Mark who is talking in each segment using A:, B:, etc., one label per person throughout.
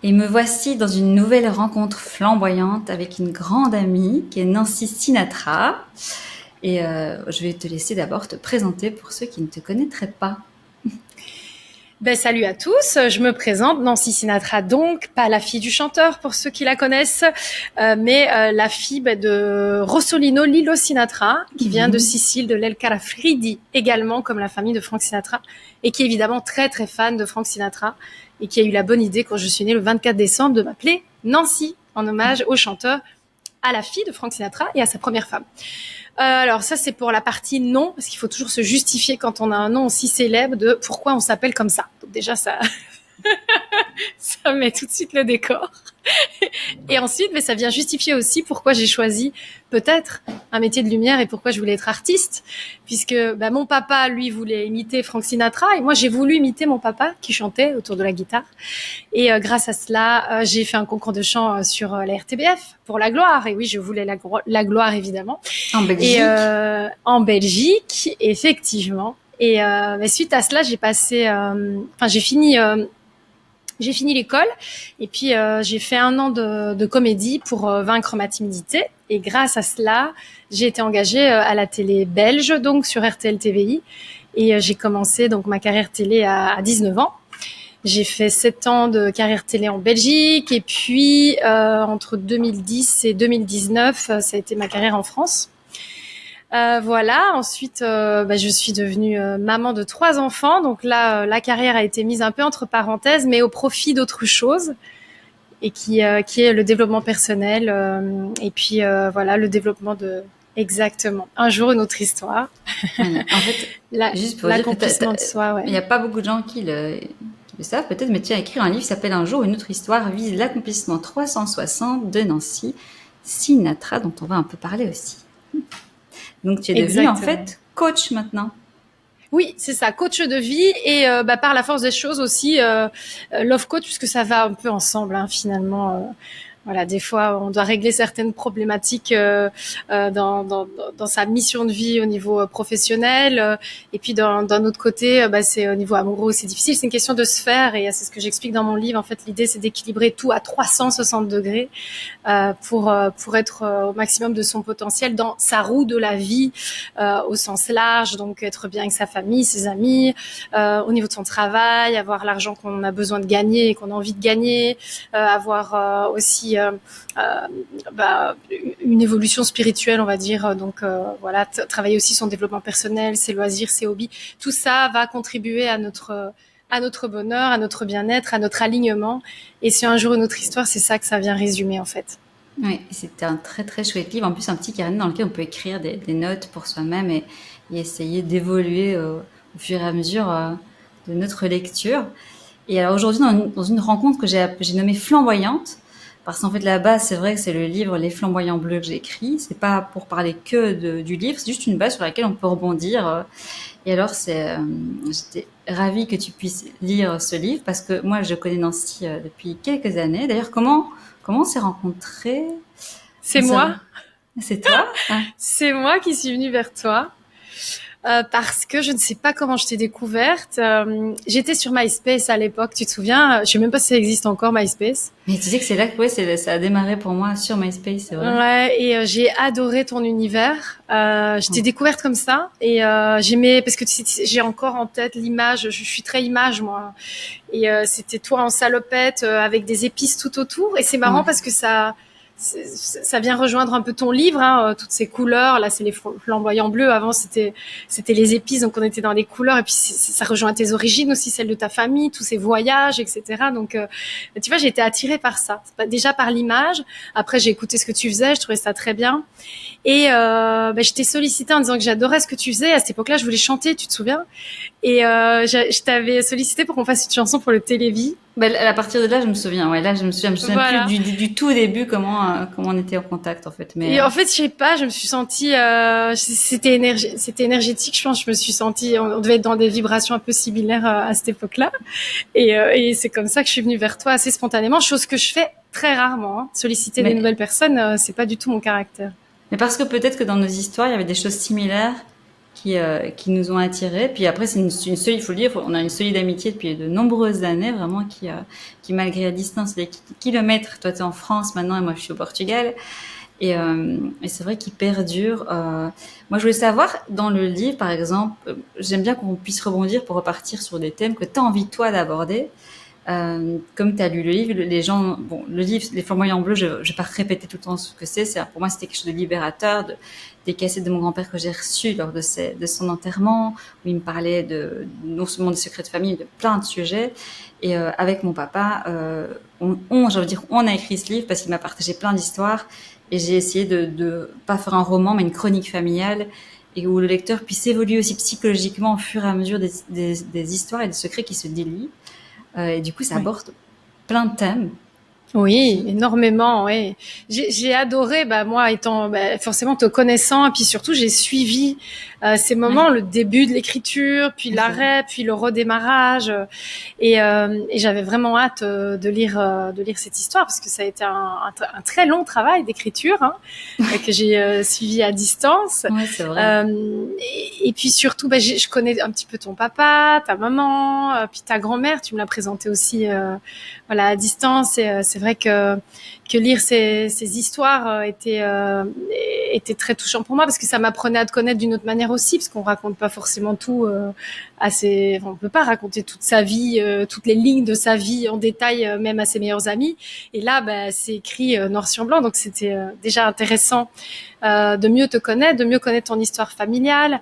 A: Et me voici dans une nouvelle rencontre flamboyante avec une grande amie qui est Nancy Sinatra. Et je vais te laisser d'abord te présenter pour ceux qui ne te connaîtraient pas.
B: Salut à tous, je me présente, Nancy Sinatra donc, pas la fille du chanteur pour ceux qui la connaissent, mais la fille de Rossolino Lilo Sinatra, qui vient de Sicile, de l'El Carafridi, également comme la famille de Frank Sinatra, et qui est évidemment très très fan de Frank Sinatra, et qui a eu la bonne idée quand je suis née le 24 décembre de m'appeler Nancy, en hommage au chanteur, à la fille de Frank Sinatra et à sa première femme. Alors ça, c'est pour la partie nom, parce qu'il faut toujours se justifier quand on a un nom aussi célèbre de pourquoi on s'appelle comme ça. Donc déjà, ça, ça met tout de suite le décor. Et ensuite, mais ça vient justifier aussi pourquoi j'ai choisi peut-être un métier de lumière et pourquoi je voulais être artiste, puisque mon papa, lui, voulait imiter Frank Sinatra et moi, j'ai voulu imiter mon papa qui chantait autour de la guitare. Et grâce à cela, j'ai fait un concours de chant sur la RTBF pour la gloire. Et oui, je voulais la gloire, évidemment.
A: En Belgique.
B: Et en Belgique, effectivement. Et suite à cela, j'ai fini l'école et puis j'ai fait 1 an de comédie pour vaincre ma timidité. Et grâce à cela, j'ai été engagée à la télé belge, donc sur RTL TVI. Et j'ai commencé donc ma carrière télé à 19 ans. J'ai fait 7 ans de carrière télé en Belgique et puis entre 2010 et 2019, ça a été ma carrière en France. Voilà. Ensuite, je suis devenue maman de 3 enfants. Donc là, la carrière a été mise un peu entre parenthèses, mais au profit d'autre chose, et qui est le développement personnel. Et puis voilà, le développement de exactement. Un jour, une autre histoire.
A: Voilà. En fait, juste pour dire
B: l'accomplissement de soi. Ouais.
A: Il n'y a pas beaucoup de gens qui le savent peut-être, mais tu as écrit un livre qui s'appelle Un jour, une autre histoire, vise l'accomplissement 360 de Nancy Sinatra, dont on va un peu parler aussi. Donc, tu es devenue en fait coach maintenant.
B: Oui, c'est ça, coach de vie et par la force des choses aussi love coach, puisque ça va un peu ensemble finalement. Voilà, des fois, on doit régler certaines problématiques dans sa mission de vie au niveau professionnel. Et puis, d'un autre côté, c'est au niveau amoureux, c'est difficile. C'est une question de sphère et c'est ce que j'explique dans mon livre. En fait, l'idée, c'est d'équilibrer tout à 360 degrés pour être au maximum de son potentiel dans sa roue de la vie au sens large. Donc, être bien avec sa famille, ses amis, au niveau de son travail, avoir l'argent qu'on a besoin de gagner et qu'on a envie de gagner, avoir aussi une évolution spirituelle, on va dire. Donc voilà, travailler aussi son développement personnel, ses loisirs, ses hobbies. Tout ça va contribuer à notre bonheur, à notre bien-être, à notre alignement. Et sur Un jour une autre histoire, c'est ça que ça vient résumer en fait.
A: Oui, c'était un très très chouette livre. En plus, un petit carnet dans lequel on peut écrire des notes pour soi-même et essayer d'évoluer au fur et à mesure de notre lecture. Et alors aujourd'hui, dans une rencontre que j'ai nommée Flamboyante, parce qu'en fait là-bas, c'est vrai que c'est le livre Les Flamboyants Bleus que j'ai écrit. C'est pas pour parler que du livre, c'est juste une base sur laquelle on peut rebondir. Et alors, j'étais ravie que tu puisses lire ce livre parce que moi, je connais Nancy depuis quelques années. D'ailleurs, comment on s'est rencontrés?
B: C'est moi.
A: C'est toi? Ah.
B: C'est moi qui suis venue vers toi. Parce que je ne sais pas comment je t'ai découverte. J'étais sur MySpace à l'époque, tu te souviens? Je sais même pas si ça existe encore, MySpace.
A: Mais tu sais que c'est là que ça a démarré pour moi sur MySpace, c'est vrai.
B: Ouais, et j'ai adoré ton univers. Je t'ai découverte comme ça et j'aimais parce que j'ai encore en tête l'image. Je suis très image moi. Et c'était toi en salopette avec des épices tout autour. Et c'est marrant parce que ça vient rejoindre un peu ton livre, toutes ces couleurs. Là, c'est les flamboyants bleus. Avant, c'était les épices, donc on était dans les couleurs. Et puis, ça rejoint tes origines aussi, celles de ta famille, tous ces voyages, etc. Donc, tu vois, j'ai été attirée par ça. Déjà par l'image. Après, j'ai écouté ce que tu faisais, je trouvais ça très bien. Et je t'ai sollicité en disant que j'adorais ce que tu faisais. À cette époque-là, je voulais chanter, tu te souviens? Et je t'avais sollicité pour qu'on fasse une chanson pour le Télévis.
A: À partir de là, je me souviens. Ouais, là, je me souviens voilà. Plus du tout début comment on était en contact en fait. Mais
B: et en fait, je sais pas, je me suis sentie, c'était énergétique. Je pense, je me suis sentie, on devait être dans des vibrations un peu similaires à cette époque-là. Et c'est comme ça que je suis venue vers toi assez spontanément, chose que je fais très rarement. Solliciter des nouvelles personnes, c'est pas du tout mon caractère.
A: Mais parce que peut-être que dans nos histoires, il y avait des choses similaires qui nous ont attirés. Puis après, c'est une solide, il faut le dire, on a une solide amitié depuis de nombreuses années, vraiment, qui malgré la distance, les kilomètres, toi, tu es en France maintenant et moi, je suis au Portugal. Et c'est vrai qu'il perdure. Moi, je voulais savoir, dans le livre, par exemple, j'aime bien qu'on puisse rebondir pour repartir sur des thèmes que tu as envie, toi, d'aborder. Comme tu as lu le livre, les gens, bon, le livre, Les Flamboyants Bleus, je vais pas répéter tout le temps ce que c'est. Pour moi, c'était quelque chose de libérateur, des cassettes de mon grand-père que j'ai reçues lors de son enterrement, où il me parlait non seulement des secrets de famille, de plein de sujets. Et avec mon papa, on a écrit ce livre parce qu'il m'a partagé plein d'histoires. Et j'ai essayé de pas faire un roman, mais une chronique familiale, et où le lecteur puisse évoluer aussi psychologiquement au fur et à mesure des histoires et des secrets qui se délient. Et du coup, ça aborde plein de thèmes.
B: Oui, énormément, oui. J'ai adoré, moi étant forcément te connaissant, et puis surtout j'ai suivi ces moments, le début de l'écriture, puis l'arrêt, puis le redémarrage, et j'avais vraiment hâte de lire cette histoire parce que ça a été un très long travail d'écriture que j'ai suivi à distance.
A: Ouais, c'est vrai.
B: Et puis surtout, je connais un petit peu ton papa, ta maman, puis ta grand-mère. Tu me l'as présenté aussi, voilà, à distance. Et c'est vrai que lire ces histoires était très touchant pour moi parce que ça m'apprenait à te connaître d'une autre manière aussi, parce qu'on raconte pas forcément tout on peut pas raconter toute sa vie, toutes les lignes de sa vie en détail, même à ses meilleurs amis. Et là, c'est écrit noir sur blanc, donc c'était déjà intéressant de mieux te connaître, de mieux connaître ton histoire familiale.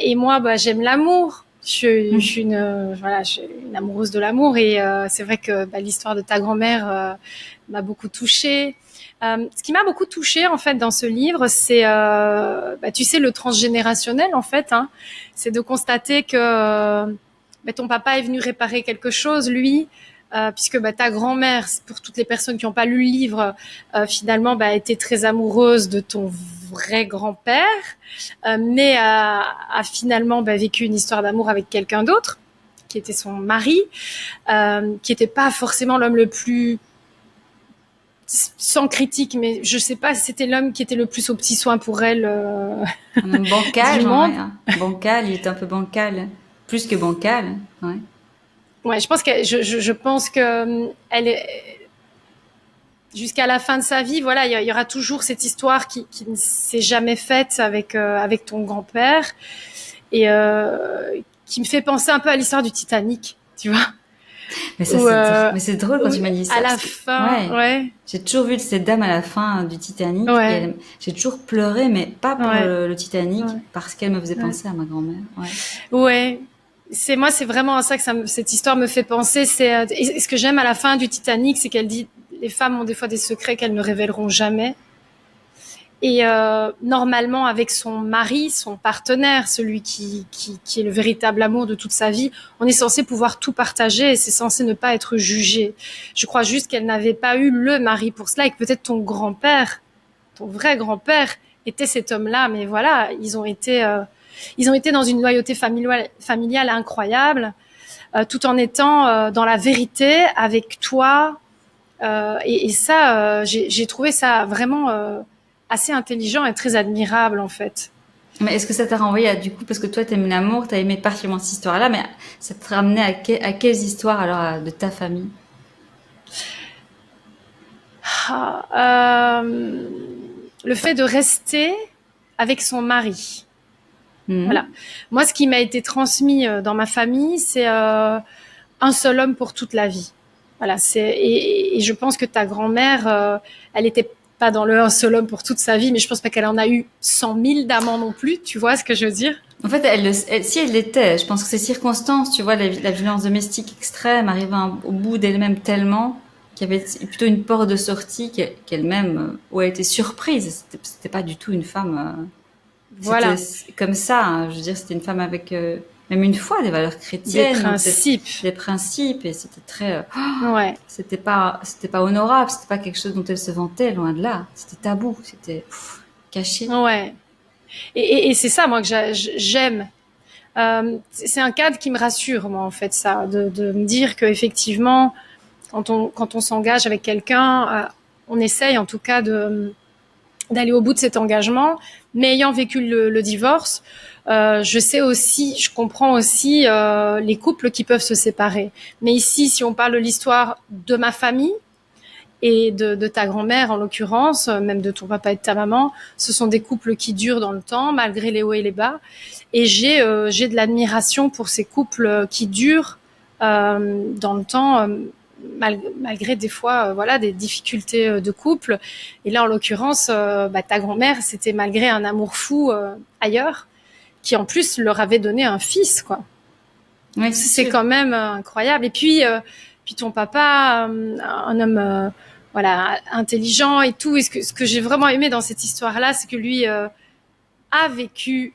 B: Et moi, j'aime l'amour. Je suis une amoureuse de l'amour, et c'est vrai que l'histoire de ta grand-mère m'a beaucoup touchée. Ce qui m'a beaucoup touchée en fait dans ce livre, c'est tu sais, le transgénérationnel en fait. C'est de constater que ton papa est venu réparer quelque chose, lui, puisque ta grand-mère, pour toutes les personnes qui n'ont pas lu le livre, finalement était très amoureuse de ton vrai grand-père, mais a finalement vécu une histoire d'amour avec quelqu'un d'autre, qui était son mari, qui n'était pas forcément l'homme le plus, sans critique, mais je sais pas, c'était l'homme qui était le plus aux petits soins pour elle
A: Un homme bancal,
B: du monde.
A: Bancal, il est un peu bancal, plus que bancal. Ouais.
B: Ouais, je pense que elle est, jusqu'à la fin de sa vie, voilà, il y aura toujours cette histoire qui ne s'est jamais faite avec ton grand-père, et qui me fait penser un peu à l'histoire du Titanic, tu vois.
A: Mais ça, c'est drôle quand tu m'as dit ça.
B: À la fin, ouais.
A: J'ai toujours vu cette dame à la fin du Titanic.
B: Ouais.
A: Et j'ai toujours pleuré, mais pas pour le Titanic, parce qu'elle me faisait penser à ma grand-mère.
B: Ouais. C'est vraiment à ça que cette histoire me fait penser. Et ce que j'aime à la fin du Titanic, c'est qu'elle dit, les femmes ont des fois des secrets qu'elles ne révéleront jamais. Et normalement, avec son mari, son partenaire, celui qui est le véritable amour de toute sa vie, on est censé pouvoir tout partager, et c'est censé ne pas être jugé. Je crois juste qu'elle n'avait pas eu le mari pour cela, et que peut-être ton grand-père, ton vrai grand-père, était cet homme-là. Mais voilà, ils ont été dans une loyauté familiale incroyable, tout en étant dans la vérité avec toi. Et ça, j'ai trouvé ça vraiment assez intelligent et très admirable en fait.
A: Mais est-ce que ça t'a renvoyé du coup, parce que toi t'aimes l'amour, t'as aimé particulièrement cette histoire-là, mais ça t'a ramené à quelles histoires alors de ta famille?
B: Le fait de rester avec son mari. Voilà. Moi, ce qui m'a été transmis dans ma famille, c'est un seul homme pour toute la vie. Voilà. Et je pense que ta grand-mère, elle était pas dans le un seul homme pour toute sa vie, mais je pense pas qu'elle en a eu 100 000 d'amants non plus. Tu vois ce que je veux dire?
A: En fait, si elle l'était, je pense que ces circonstances, tu vois, la violence domestique extrême arrivait au bout d'elle-même tellement qu'il y avait plutôt une porte de sortie qu'elle-même, où elle était surprise. C'était pas du tout une femme.
B: Voilà.
A: C'était comme ça. Je veux dire, c'était une femme avec même une foi, des valeurs chrétiennes,
B: des
A: principes, et c'était très.
B: Ouais.
A: C'était pas honorable. C'était pas quelque chose dont elle se vantait, loin de là. C'était tabou. C'était caché.
B: Ouais. Et c'est ça, moi, que j'aime. C'est un cadre qui me rassure, moi, en fait, ça, de me dire que effectivement, quand on s'engage avec quelqu'un, on essaye, en tout cas, de d'aller au bout de cet engagement. Mais ayant vécu le divorce, je comprends aussi les couples qui peuvent se séparer. Mais ici, si on parle de l'histoire de ma famille et de ta grand-mère en l'occurrence, même de ton papa et de ta maman, ce sont des couples qui durent dans le temps, malgré les hauts et les bas. Et j'ai de l'admiration pour ces couples qui durent dans le temps, malgré des fois voilà des difficultés de couple. Et là en l'occurrence ta grand-mère, c'était malgré un amour fou ailleurs, qui en plus leur avait donné un fils, quoi.
A: Oui,
B: C'est quand même incroyable. Et puis ton papa, un homme voilà intelligent et tout. Et ce que j'ai vraiment aimé dans cette histoire-là, c'est que lui a vécu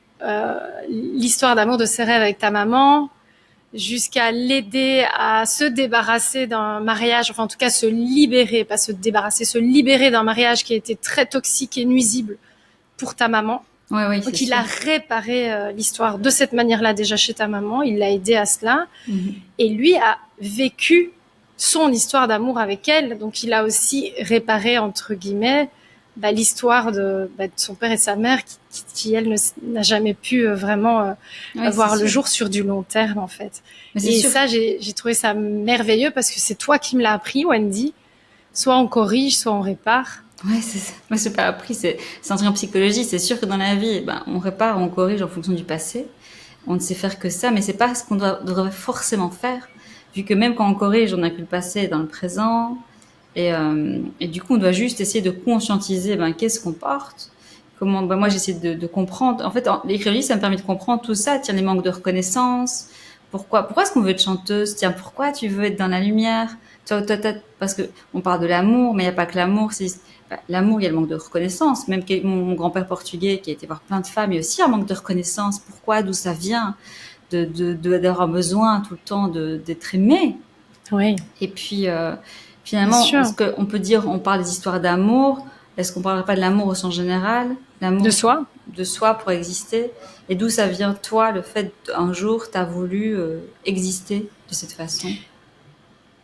B: l'histoire d'amour de ses rêves avec ta maman, jusqu'à l'aider à se débarrasser d'un mariage, enfin en tout cas se libérer, pas se débarrasser, se libérer d'un mariage qui a été très toxique et nuisible pour ta maman.
A: Ouais, oui,
B: Donc
A: c'est
B: il
A: sûr.
B: a réparé l'histoire de cette manière-là déjà chez ta maman, il l'a aidé à cela, et lui a vécu son histoire d'amour avec elle, donc il a aussi réparé entre guillemets l'histoire de son père et de sa mère qui elle n'a jamais pu vraiment
A: Oui,
B: voir
A: c'est
B: le
A: sûr.
B: jour sur du long terme en fait.
A: Mais c'est
B: Et
A: sûr.
B: ça j'ai trouvé ça merveilleux parce que c'est toi qui me l'as appris, Wendy. Soit on corrige, soit on répare.
A: Ouais, c'est ça. Moi, c'est pas appris, c'est un truc en psychologie. C'est sûr que dans la vie, ben, on répare, on corrige en fonction du passé. On ne sait faire que ça, mais c'est pas ce qu'on devrait forcément faire, vu que même quand on corrige, on inclut le passé dans le présent. Et du coup, on doit juste essayer de conscientiser, ben, qu'est-ce qu'on porte. Comment, ben, moi, j'essaie de comprendre. En fait, l'écriture, ça me permet de comprendre tout ça. Tiens, les manques de reconnaissance. Pourquoi est-ce qu'on veut être chanteuse? Tiens, pourquoi tu veux être dans la lumière? Parce que on parle de l'amour, mais il n'y a pas que l'amour. L'amour, il y a le manque de reconnaissance. Même mon grand-père portugais qui a été voir plein de femmes, il y a aussi un manque de reconnaissance. Pourquoi? D'où ça vient? D'avoir besoin tout le temps d'être aimé.
B: Oui.
A: Et puis,
B: Bien
A: finalement,
B: sûr.
A: est-ce qu'on peut dire, on parle des histoires d'amour? Est-ce qu'on parlerait pas de l'amour au sens général? L'amour
B: De soi.
A: de soi pour exister? Et d'où ça vient, toi, le fait qu'un jour, t'as voulu exister de cette façon?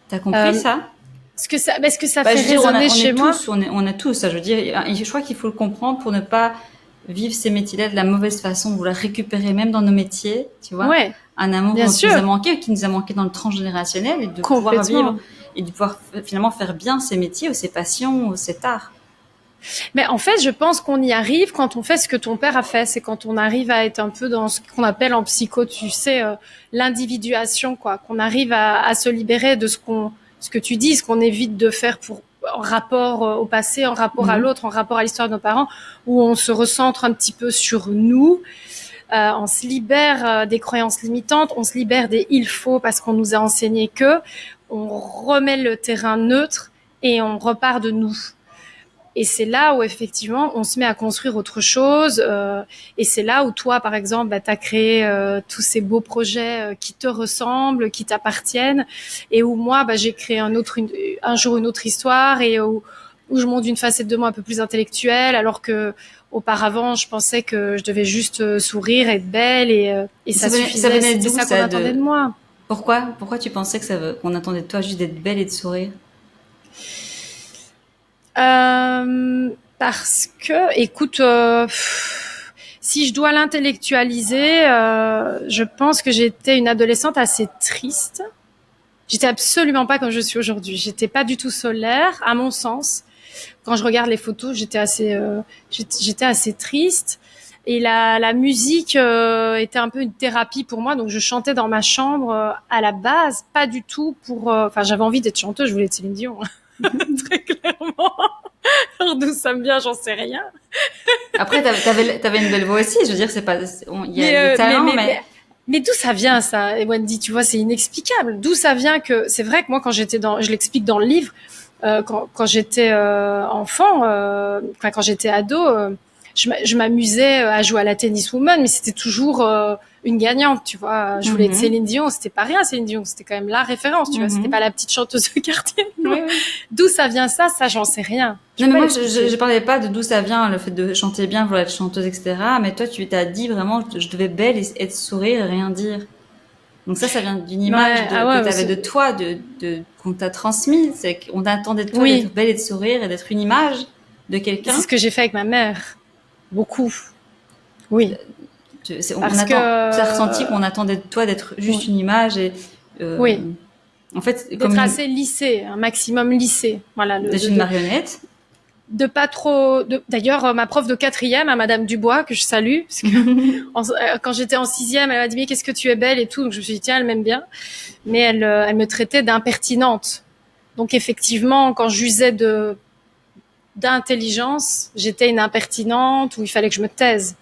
A: T'as compris
B: Euh,
A: ça?
B: ce que ça
A: Bah,
B: fait
A: je veux dire,
B: résonner chez moi.
A: on a tous ça. Je veux dire, et je crois qu'il faut le comprendre pour ne pas vivre ces métiers-là de la mauvaise façon, vouloir récupérer même dans nos métiers, tu vois,
B: Ouais,
A: un amour
B: bien
A: dont il nous a
B: sûr,
A: manqué, qui nous a manqué dans le transgénérationnel, et de pouvoir vivre
B: complètement.
A: et de pouvoir finalement faire bien ces métiers ou ces passions ou cet art.
B: Mais en fait, je pense qu'on y arrive quand on fait ce que ton père a fait. C'est quand on arrive à être un peu dans ce qu'on appelle en psycho, tu sais, l'individuation, quoi. Qu'on arrive à se libérer de ce que tu dis, ce qu'on évite de faire en rapport au passé, en rapport à
A: Mhm.
B: l'autre, en rapport à l'histoire de nos parents, où on se recentre un petit peu sur nous. On se libère des croyances limitantes, on se libère des il faut parce qu'on nous a enseigné que, on remet le terrain neutre et on repart de nous. Et c'est là où effectivement on se met à construire autre chose. Et c'est là où toi, par exemple, tu as créé tous ces beaux projets qui te ressemblent, qui t'appartiennent, et où moi, j'ai créé un jour une autre histoire, et où je monte une facette de moi un peu plus intellectuelle, alors que auparavant, je pensais que je devais juste sourire, être belle, et ça
A: Ça
B: suffisait.
A: venait
B: C'était
A: d'où
B: ça qu'on
A: ça
B: attendait de moi.
A: pourquoi tu pensais qu'on attendait de toi juste d'être belle et de sourire?
B: Parce que, écoute, si je dois l'intellectualiser, je pense que j'étais une adolescente assez triste. J'étais absolument pas comme je suis aujourd'hui. J'étais pas du tout solaire, à mon sens. Quand je regarde les photos, j'étais assez triste. Et la musique était un peu une thérapie pour moi. Donc je chantais dans ma chambre à la base, pas du tout pour. Enfin, j'avais envie d'être chanteuse. Je voulais être Céline Dion, très clairement. Alors d'où ça me vient, j'en sais rien.
A: Après, t'avais une belle voix aussi. Je veux dire, il y a
B: Mais,
A: le talent, mais
B: mais d'où ça vient ça, Wendy? Tu vois, c'est inexplicable. D'où ça vient que c'est vrai que moi, je l'explique dans le livre, quand j'étais enfant, enfin quand j'étais ado, je m'amusais à jouer à la tennis woman, mais c'était toujours une gagnante, tu vois. Je voulais être
A: Mhm.
B: Céline Dion, c'était pas rien Céline Dion, c'était quand même la référence, tu vois. C'était
A: Mhm.
B: pas la petite chanteuse de quartier. Tu
A: Oui,
B: vois.
A: oui.
B: D'où ça vient ça, j'en sais rien. Je
A: Non,
B: peux
A: mais
B: pas
A: moi, je
B: l'expliquer.
A: parlais pas de d'où ça vient, le fait de chanter bien, vouloir être chanteuse, etc. Mais toi, tu t'as dit vraiment, je devais belle et être sourire et rien dire. Donc ça vient d'une image
B: Ouais, ah
A: que
B: ouais,
A: tu avais de toi, qu'on t'a transmise. C'est qu'on attendait de toi d'être
B: oui.
A: belle et de sourire et d'être une image. de quelqu'un.
B: C'est ce que j'ai fait avec ma mère. Beaucoup. Oui.
A: On
B: Parce
A: attend, tu as ressenti qu'on attendait de toi d'être juste
B: oui.
A: une image et
B: Oui.
A: en fait
B: D'être assez lissé, un maximum lissé. Voilà.
A: D'être une marionnette.
B: De pas trop. D'ailleurs, ma prof de quatrième, Madame Dubois, que je salue, parce que quand j'étais en sixième, elle m'a dit mais qu'est-ce que tu es belle et tout. Donc je me suis dit tiens, elle m'aime bien. Mais elle me traitait d'impertinente. Donc effectivement, quand j'usais d'intelligence, j'étais une impertinente où il fallait que je me taise.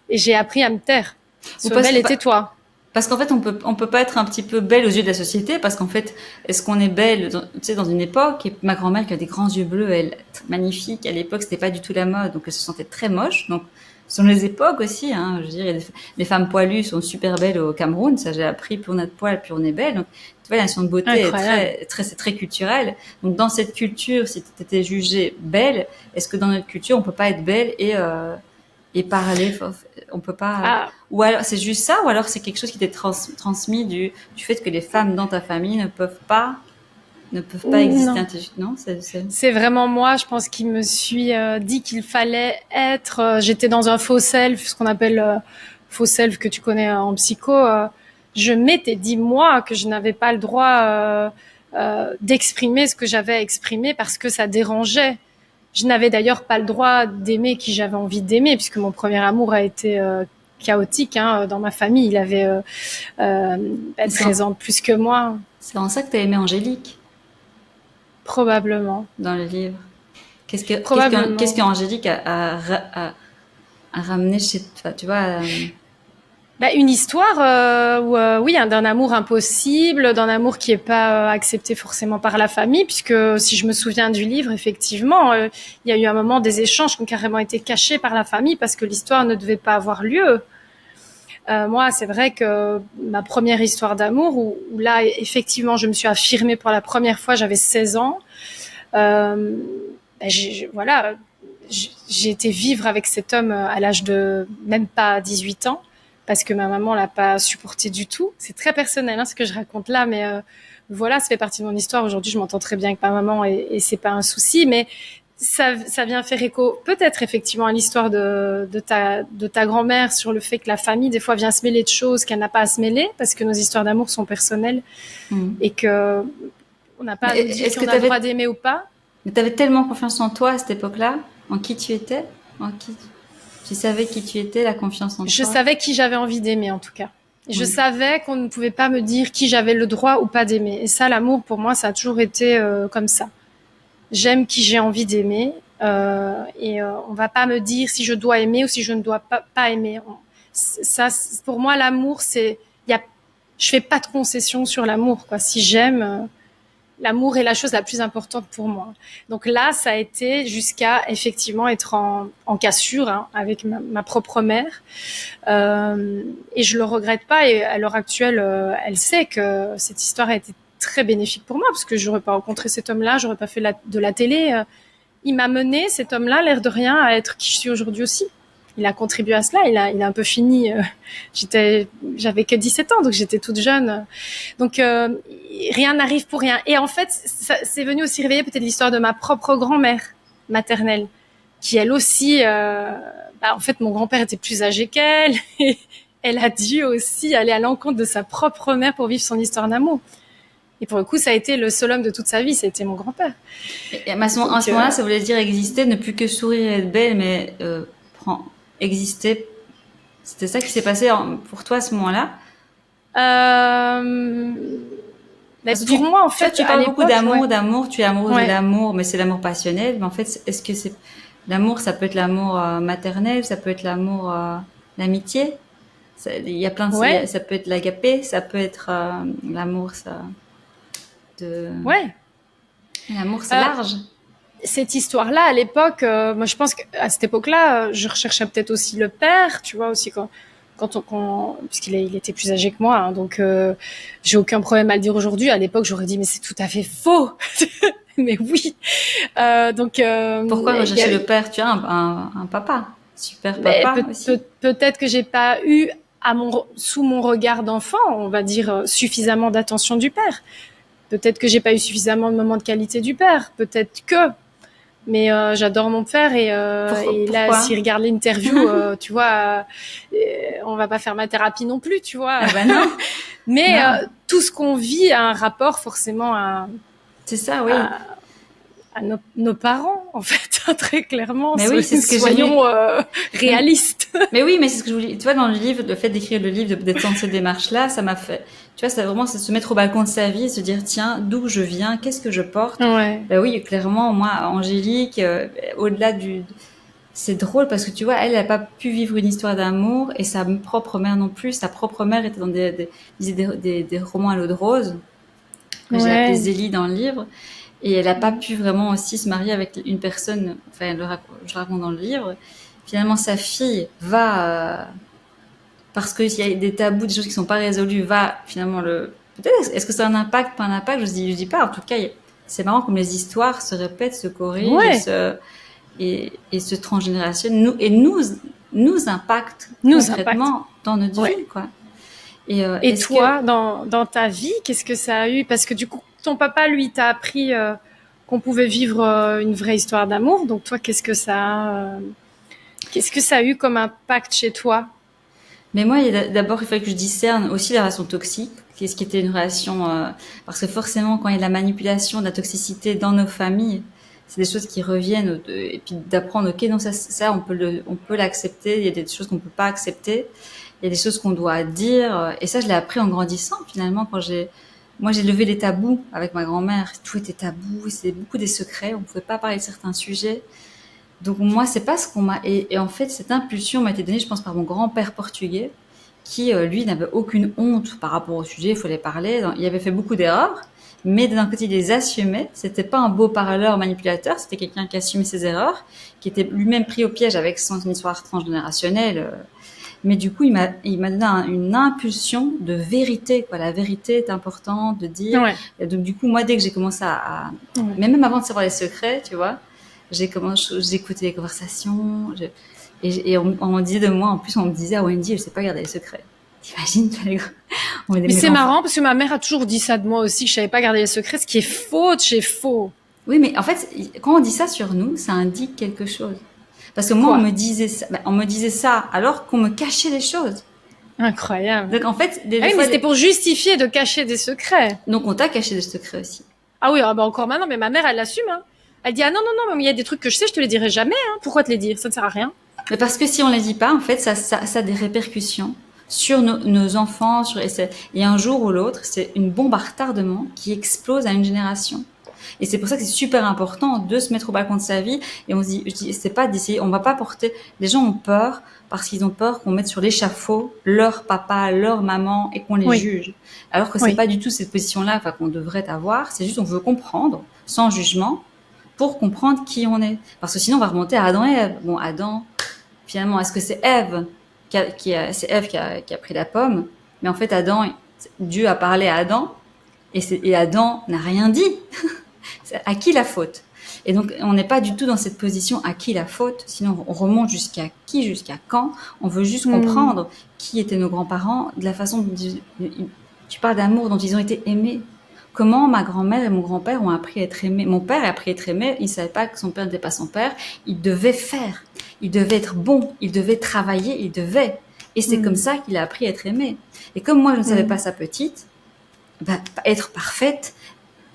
B: Et j'ai appris à me taire. Sois belle et tais-toi.
A: Parce qu'en fait, on peut pas être un petit peu belle aux yeux de la société, parce qu'en fait, est-ce qu'on est belle, tu sais, dans une époque, et ma grand-mère qui a des grands yeux bleus, elle, magnifique, à l'époque, c'était pas du tout la mode, donc elle se sentait très moche, donc, ce sont les époques aussi, hein, je veux dire, les femmes poilues sont super belles au Cameroun, ça j'ai appris, plus on a de poils, plus on est belle, donc, tu vois, la notion de beauté c'est très culturel, donc dans cette culture, si tu étais jugée belle, est-ce que dans notre culture, on peut pas être belle et parler, on peut pas, ou alors c'est juste ça, ou alors c'est quelque chose qui t'est transmis du fait que les femmes dans ta famille ne peuvent pas exister. Non,
B: c'est vraiment moi, je pense qu'il me suis dit qu'il fallait être, j'étais dans un faux self, ce qu'on appelle faux self que tu connais en psycho, je m'étais dit moi que je n'avais pas le droit d'exprimer ce que j'avais exprimé parce que ça dérangeait. Je n'avais d'ailleurs pas le droit d'aimer qui j'avais envie d'aimer, puisque mon premier amour a été chaotique. Hein, dans ma famille, il avait 13 ans de plus que moi.
A: C'est en ça que tu as aimé Angélique?
B: Probablement.
A: Dans le livre. Qu'est-ce qu'Angélique a ramené chez toi, tu vois
B: une histoire où d'un amour impossible, d'un amour qui est pas accepté forcément par la famille, puisque si je me souviens du livre, effectivement, il y a eu un moment des échanges qui ont carrément été cachés par la famille parce que l'histoire ne devait pas avoir lieu. Moi, c'est vrai que ma première histoire d'amour, où là, effectivement, je me suis affirmée pour la première fois, j'avais 16 ans. J'ai été vivre avec cet homme à l'âge de même pas 18 ans. Parce que ma maman l'a pas supporté du tout. C'est très personnel, hein, ce que je raconte là, mais voilà, ça fait partie de mon histoire. Aujourd'hui, je m'entends très bien avec ma maman et c'est pas un souci, mais ça vient faire écho peut-être effectivement à l'histoire de ta grand-mère sur le fait que la famille des fois vient se mêler de choses qu'elle n'a pas à se mêler parce que nos histoires d'amour sont personnelles et que on n'a pas à nous dire qu'on a le droit d'aimer ou pas.
A: Mais tu avais tellement confiance en toi à cette époque-là, en qui tu étais, tu savais qui tu étais, la confiance en toi.
B: Je savais qui j'avais envie d'aimer, en tout cas. Je savais qu'on ne pouvait pas me dire qui j'avais le droit ou pas d'aimer. Et ça, l'amour, pour moi, ça a toujours été comme ça. J'aime qui j'ai envie d'aimer. On va pas me dire si je dois aimer ou si je ne dois pas aimer. Ça, pour moi, l'amour, je fais pas de concessions sur l'amour, quoi. Si j'aime... l'amour est la chose la plus importante pour moi. Donc là, ça a été jusqu'à effectivement être en cassure avec ma propre mère. Et je le regrette pas. Et à l'heure actuelle, elle sait que cette histoire a été très bénéfique pour moi parce que j'aurais pas rencontré cet homme-là, j'aurais pas fait de la télé. Il m'a mené, cet homme-là, l'air de rien, à être qui je suis aujourd'hui aussi. Il a contribué à cela, il a un peu fini. J'avais que 17 ans, donc j'étais toute jeune. Donc rien n'arrive pour rien. Et en fait, c'est venu aussi réveiller peut-être l'histoire de ma propre grand-mère maternelle, qui elle aussi, en fait, mon grand-père était plus âgé qu'elle. Et elle a dû aussi aller à l'encontre de sa propre mère pour vivre son histoire d'amour. Et pour le coup, ça a été le seul homme de toute sa vie, ça a été mon grand-père.
A: Et à ce moment-là, ça voulait dire exister, ne plus que sourire et être belle, mais exister. C'était ça qui s'est passé pour toi à ce moment-là?
B: Pour moi, en fait,
A: tu parles beaucoup d'amour, tu es amoureuse de l'amour, mais c'est l'amour passionnel. Mais en fait, est-ce que c'est l'amour, ça peut être l'amour maternel, ça peut être l'amour, l'amitié. Il y a plein de, ça peut être l'agapé, ça peut être l'amour, ça. L'amour, c'est large.
B: Cette histoire-là, à l'époque, moi, je pense qu'à cette époque-là, je recherchais peut-être aussi le père, tu vois, aussi puisqu'il était plus âgé que moi, donc j'ai aucun problème à le dire aujourd'hui. À l'époque, j'aurais dit mais c'est tout à fait faux. Mais oui.
A: Pourquoi rechercher le père? Tu as un papa, super papa aussi.
B: Peut-être que j'ai pas eu sous mon regard d'enfant, on va dire suffisamment d'attention du père. Peut-être que j'ai pas eu suffisamment de moments de qualité du père. Peut-être que Mais j'adore mon père et là,
A: Pourquoi?
B: s'il regarde l'interview, tu vois, on va pas faire ma thérapie non plus, tu vois.
A: Ah bah non,
B: Mais
A: non,
B: tout ce qu'on vit a un rapport forcément
A: c'est ça, oui.
B: à, à nos parents, en fait, très clairement.
A: Mais oui, c'est ce que j'ai
B: Soyons
A: lu. Mais,
B: réalistes.
A: mais oui, mais c'est ce que je voulais. Tu vois, dans le livre, le fait d'écrire le livre, d'être dans cette démarche-là, ça m'a fait. Tu vois, c'est vraiment c'est se mettre au balcon de sa vie et se dire, tiens, d'où je viens, qu'est-ce que je porte.
B: Ouais,
A: Ben oui, clairement, moi, Angélique, au-delà du. C'est drôle parce que tu vois, elle n'a pas pu vivre une histoire d'amour et sa propre mère non plus. Sa propre mère était dans des romans à l'eau de rose, que j'ai appelé
B: ouais,
A: Zélie dans le livre. Et elle n'a pas pu vraiment aussi se marier avec une personne, enfin, je le raconte dans le livre. Finalement, sa fille va, parce qu'il y a des tabous, des choses qui sont pas résolues, va finalement peut-être, est-ce que ça a un impact, pas un impact, je dis pas. En tout cas, c'est marrant comme les histoires se répètent, se corrigent
B: ouais,
A: et se transgénérationnent, nous impactent
B: nous impacte.
A: concrètement dans notre
B: Ouais.
A: vie, quoi.
B: Et
A: Est-ce que,
B: toi, dans ta vie, qu'est-ce que ça a eu? Parce que du coup, ton papa, lui, t'a appris qu'on pouvait vivre une vraie histoire d'amour. Donc toi, qu'est-ce que ça a eu comme impact chez toi?
A: Mais moi, d'abord, il fallait que je discerne aussi la relation toxique, qu'est-ce qui était une relation, parce que forcément, quand il y a de la manipulation, de la toxicité dans nos familles, c'est des choses qui reviennent, et puis d'apprendre, ok, non, ça, on peut l'accepter, il y a des choses qu'on peut pas accepter, il y a des choses qu'on doit dire, et ça, je l'ai appris en grandissant, finalement, moi, j'ai levé les tabous avec ma grand-mère, tout était tabou, c'est beaucoup des secrets, on pouvait pas parler de certains sujets, donc moi, c'est pas ce qu'on m'a... Et en fait, cette impulsion m'a été donnée, je pense, par mon grand-père portugais, qui, lui, n'avait aucune honte par rapport au sujet, il fallait parler. Il avait fait beaucoup d'erreurs, mais d'un côté, il les assumait. C'était pas un beau parleur manipulateur, c'était quelqu'un qui assumait ses erreurs, qui était lui-même pris au piège avec son histoire transgénérationnelle. Mais du coup, il m'a donné une impulsion de vérité, quoi. La vérité est importante de dire.
B: Ouais.
A: Et donc, du coup, moi, dès que j'ai commencé
B: Ouais.
A: mais même avant de savoir les secrets, tu vois, j'écoutais les conversations, on me disait de moi, en plus, on me disait, ah, Wendy, elle sait pas garder les secrets. T'imagines, tu vois, on est
B: Mais
A: mes
B: c'est
A: grands.
B: marrant parce que ma mère a toujours dit ça de moi aussi, que je savais pas garder les secrets, ce qui est faux de chez faux.
A: Oui, mais en fait, quand on dit ça sur nous, ça indique quelque chose. Parce que moi,
B: Quoi?
A: on me disait ça alors qu'on me cachait des choses.
B: Incroyable.
A: Donc, en fait,
B: Ah
A: des
B: oui, mais
A: fois,
B: c'était pour justifier de cacher des secrets.
A: donc on t'a caché des secrets aussi.
B: Ah oui, ah bah encore maintenant, mais ma mère, elle l'assume. Hein. Elle dit, ah non, non, non, mais il y a des trucs que je sais, je te les dirai jamais. Hein. Pourquoi te les dire? Ça ne sert à rien.
A: Mais parce que si on les dit pas, en fait, ça a des répercussions sur nos enfants, et un jour ou l'autre, c'est une bombe à retardement qui explose à une génération. Et c'est pour ça que c'est super important de se mettre au balcon de sa vie. Et je dis, c'est pas d'essayer, on va pas porter, les gens ont peur parce qu'ils ont peur qu'on mette sur l'échafaud leur papa, leur maman et qu'on les
B: Oui,
A: juge. Alors que c'est
B: oui.
A: pas du tout cette position-là, enfin, qu'on devrait avoir. C'est juste, on veut comprendre, sans jugement, pour comprendre qui on est. Parce que sinon, on va remonter à Adam et Ève. Bon, Adam, finalement, est-ce que c'est Ève c'est Ève qui a pris la pomme? Mais en fait, Dieu a parlé à Adam et Adam n'a rien dit. À qui la faute? Et donc, on n'est pas du tout dans cette position à qui la faute, sinon on remonte jusqu'à qui, jusqu'à quand. On veut juste
B: Hmm.
A: comprendre qui étaient nos grands-parents, de la façon dont tu parles d'amour dont ils ont été aimés. Comment ma grand-mère et mon grand-père ont appris à être aimés. Mon père a appris à être aimé, il savait pas que son père n'était pas son père, il devait faire, il devait être bon, il devait travailler, il devait. Et c'est comme
B: Hmm.
A: ça qu'il a appris à être aimé. Et comme moi je ne savais
B: Hmm.
A: pas ça petite, bah, être parfaite,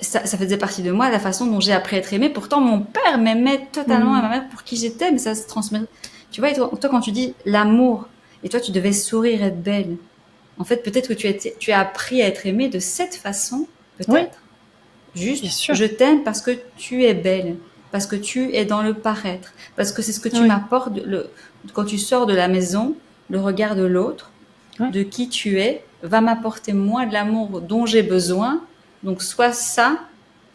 A: ça faisait partie de moi, la façon dont j'ai appris à être aimée. Pourtant, mon père m'aimait totalement à
B: Hmm.
A: ma mère pour qui j'étais, mais ça se transmet. Tu vois, et toi, quand tu dis l'amour, et toi, tu devais sourire, être belle. En fait, peut-être que tu as appris à être aimée de cette façon,
B: Oui,
A: peut-être. Juste,
B: bien sûr.
A: je t'aime parce que tu es belle, parce que tu es dans le paraître, parce que c'est ce que tu
B: Oui.
A: m'apportes quand tu sors de la maison, le regard de l'autre,
B: Ouais.
A: de qui tu es, va m'apporter moi de l'amour dont j'ai besoin. Donc, soit ça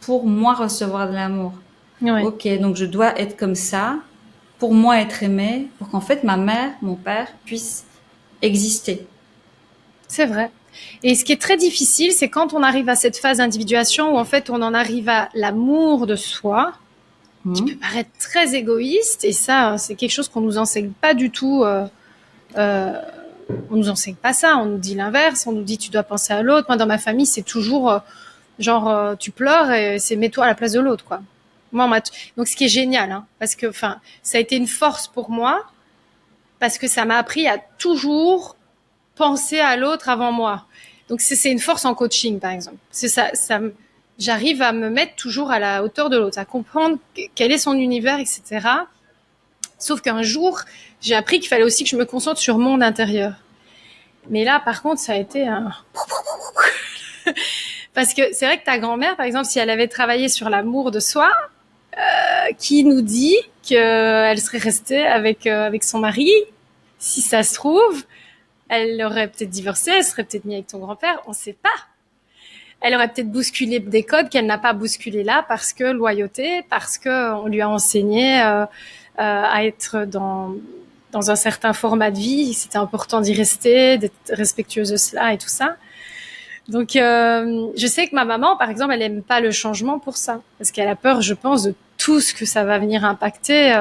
A: pour moi recevoir de l'amour.
B: Ouais.
A: Ok, donc je dois être comme ça pour moi être aimée, pour qu'en fait ma mère, mon père puissent exister.
B: C'est vrai. Et ce qui est très difficile, c'est quand on arrive à cette phase d'individuation où en fait on en arrive à l'amour de soi, qui peut
A: Hmm.
B: paraître très égoïste. Et ça, c'est quelque chose qu'on nous enseigne pas du tout. Euh, on nous enseigne pas ça. On nous dit l'inverse. On nous dit tu dois penser à l'autre. Moi, dans ma famille, c'est toujours genre tu pleures et c'est mets-toi à la place de l'autre, quoi. Donc, ce qui est génial, hein, parce que, enfin, ça a été une force pour moi, parce que ça m'a appris à toujours penser à l'autre avant moi. Donc, c'est une force en coaching, par exemple. C'est ça, j'arrive à me mettre toujours à la hauteur de l'autre, à comprendre quel est son univers, etc. Sauf qu'un jour, j'ai appris qu'il fallait aussi que je me concentre sur mon intérieur. Mais là, par contre, ça a été un... Parce que c'est vrai que ta grand-mère, par exemple, si elle avait travaillé sur l'amour de soi, qui nous dit qu'elle serait restée avec son mari, si ça se trouve, elle aurait peut-être divorcé, elle serait peut-être mise avec ton grand-père, on ne sait pas. Elle aurait peut-être bousculé des codes qu'elle n'a pas bousculés là parce que loyauté, parce qu'on lui a enseigné à être dans un certain format de vie, c'était important d'y rester, d'être respectueuse de cela et tout ça. Donc, je sais que ma maman, par exemple, elle aime pas le changement pour ça, parce qu'elle a peur, je pense, de tout ce que ça va venir impacter.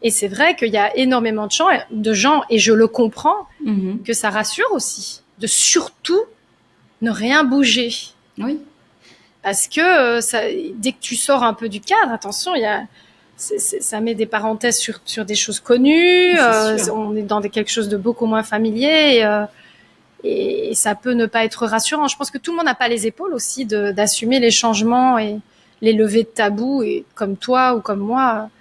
B: Et c'est vrai qu'il y a énormément de gens, et je le comprends, que ça rassure aussi, de surtout ne rien bouger.
A: Oui.
B: Parce que dès que tu sors un peu du cadre, attention, ça met des parenthèses sur des choses connues. On est dans quelque chose de beaucoup moins familier. Et ça peut ne pas être rassurant. Je pense que tout le monde n'a pas les épaules aussi d'assumer les changements et les levées de tabous, et comme toi ou comme moi.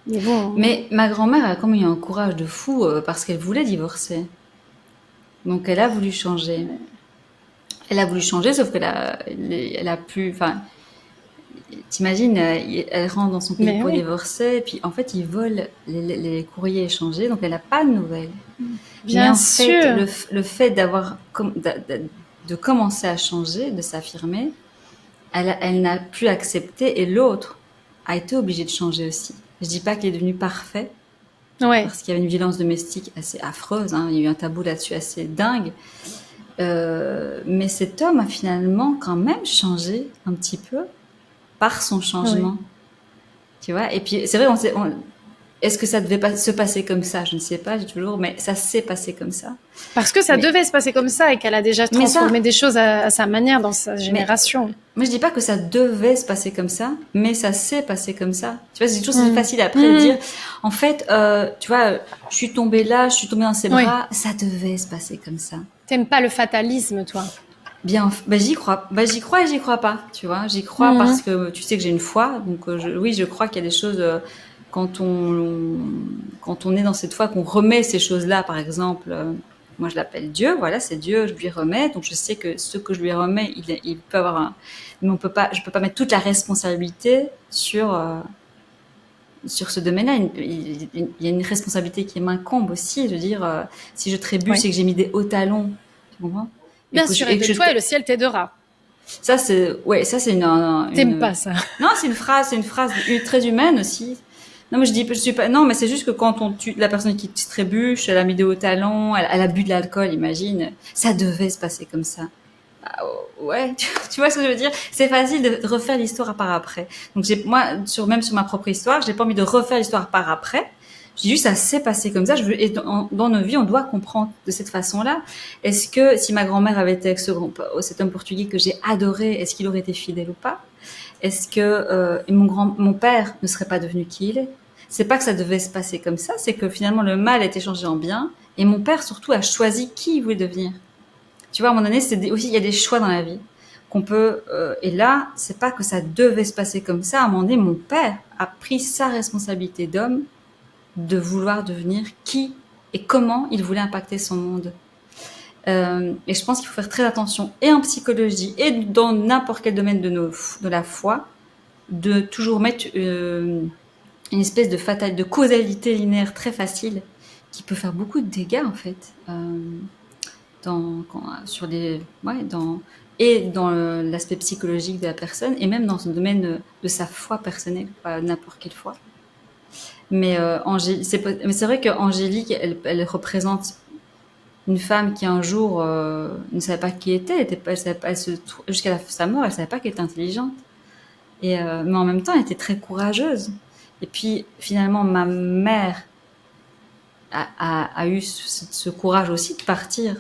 B: Mais bon.
A: Mais ma grand-mère a quand même eu un courage de fou parce qu'elle voulait divorcer. Donc elle a voulu changer. Elle a voulu changer, sauf elle a plus. Enfin, t'imagines, elle rentre dans son pays pour divorcer, et puis en fait, ils volent les courriers échangés, donc elle n'a pas de nouvelles.
B: Bien sûr.
A: Le fait de commencer à changer, de s'affirmer, elle n'a plus accepté, et l'autre a été obligé de changer aussi. Je dis pas qu'il est devenu parfait, parce qu'il y avait une violence domestique assez affreuse, hein, il y a eu un tabou là-dessus assez dingue. Mais cet homme a finalement quand même changé un petit peu par son changement. Tu vois, et puis c'est vrai, est-ce que ça devait pas se passer comme ça? Je ne sais pas, mais ça s'est passé comme ça.
B: Parce que ça devait se passer comme ça, et qu'elle a déjà transformé des choses à sa manière dans sa génération.
A: Moi, je dis pas que ça devait se passer comme ça, mais ça s'est passé comme ça. Tu vois, c'est toujours facile après de dire, en fait, tu vois, je suis tombée là, je suis tombée dans ses bras, ça devait se passer comme ça.
B: T'aimes pas le fatalisme, toi?
A: Bien, j'y crois. J'y crois et j'y crois pas, tu vois. J'y crois parce que tu sais que j'ai une foi, donc oui, je crois qu'il y a des choses quand on est dans cette foi, qu'on remet ces choses-là, par exemple. Moi, je l'appelle Dieu. Voilà, c'est Dieu. Je lui remets. Donc, je sais que ce que je lui remets, il peut avoir mais je peux pas mettre toute la responsabilité sur ce domaine-là. Il y a une responsabilité qui m'incombe aussi. Je veux dire, si je trébuche, c'est que j'ai mis des hauts talons. Tu comprends?
B: Bien sûr, et de toi, et le ciel t'aidera.
A: Ça, c'est
B: T'aimes pas ça?
A: Non, c'est une phrase très humaine aussi. Non, mais je suis pas. Non, mais c'est juste que quand on tue la personne qui se trébuche, elle a mis des hauts talons, elle a bu de l'alcool, imagine. Ça devait se passer comme ça. Ouais, tu vois ce que je veux dire? C'est facile de refaire l'histoire par après. Donc même sur ma propre histoire, j'ai pas envie de refaire l'histoire par après. J'ai juste, ça s'est passé comme ça. Et dans nos vies, on doit comprendre de cette façon-là. Est-ce que si ma grand-mère avait été avec cet homme portugais que j'ai adoré, est-ce qu'il aurait été fidèle ou pas? Est-ce que mon père ne serait pas devenu qui il est? C'est pas que ça devait se passer comme ça, c'est que finalement le mal a été changé en bien, et mon père surtout a choisi qui il voulait devenir. Tu vois, à un moment donné, aussi il y a des choix dans la vie qu'on peut. Et là, c'est pas que ça devait se passer comme ça. À un moment donné, mon père a pris sa responsabilité d'homme, de vouloir devenir qui et comment il voulait impacter son monde. Et je pense qu'il faut faire très attention, et en psychologie, et dans n'importe quel domaine de la foi, de toujours mettre une espèce de causalité linéaire très facile, qui peut faire beaucoup de dégâts, en fait, dans l'aspect psychologique de la personne, et même dans le domaine de sa foi personnelle, pas n'importe quelle foi. Mais c'est vrai qu'Angélique, elle représente une femme qui un jour ne savait pas qui était, jusqu'à sa mort, elle savait pas qu'elle était intelligente. Mais en même temps, elle était très courageuse. Et puis finalement, ma mère a eu ce courage aussi de partir.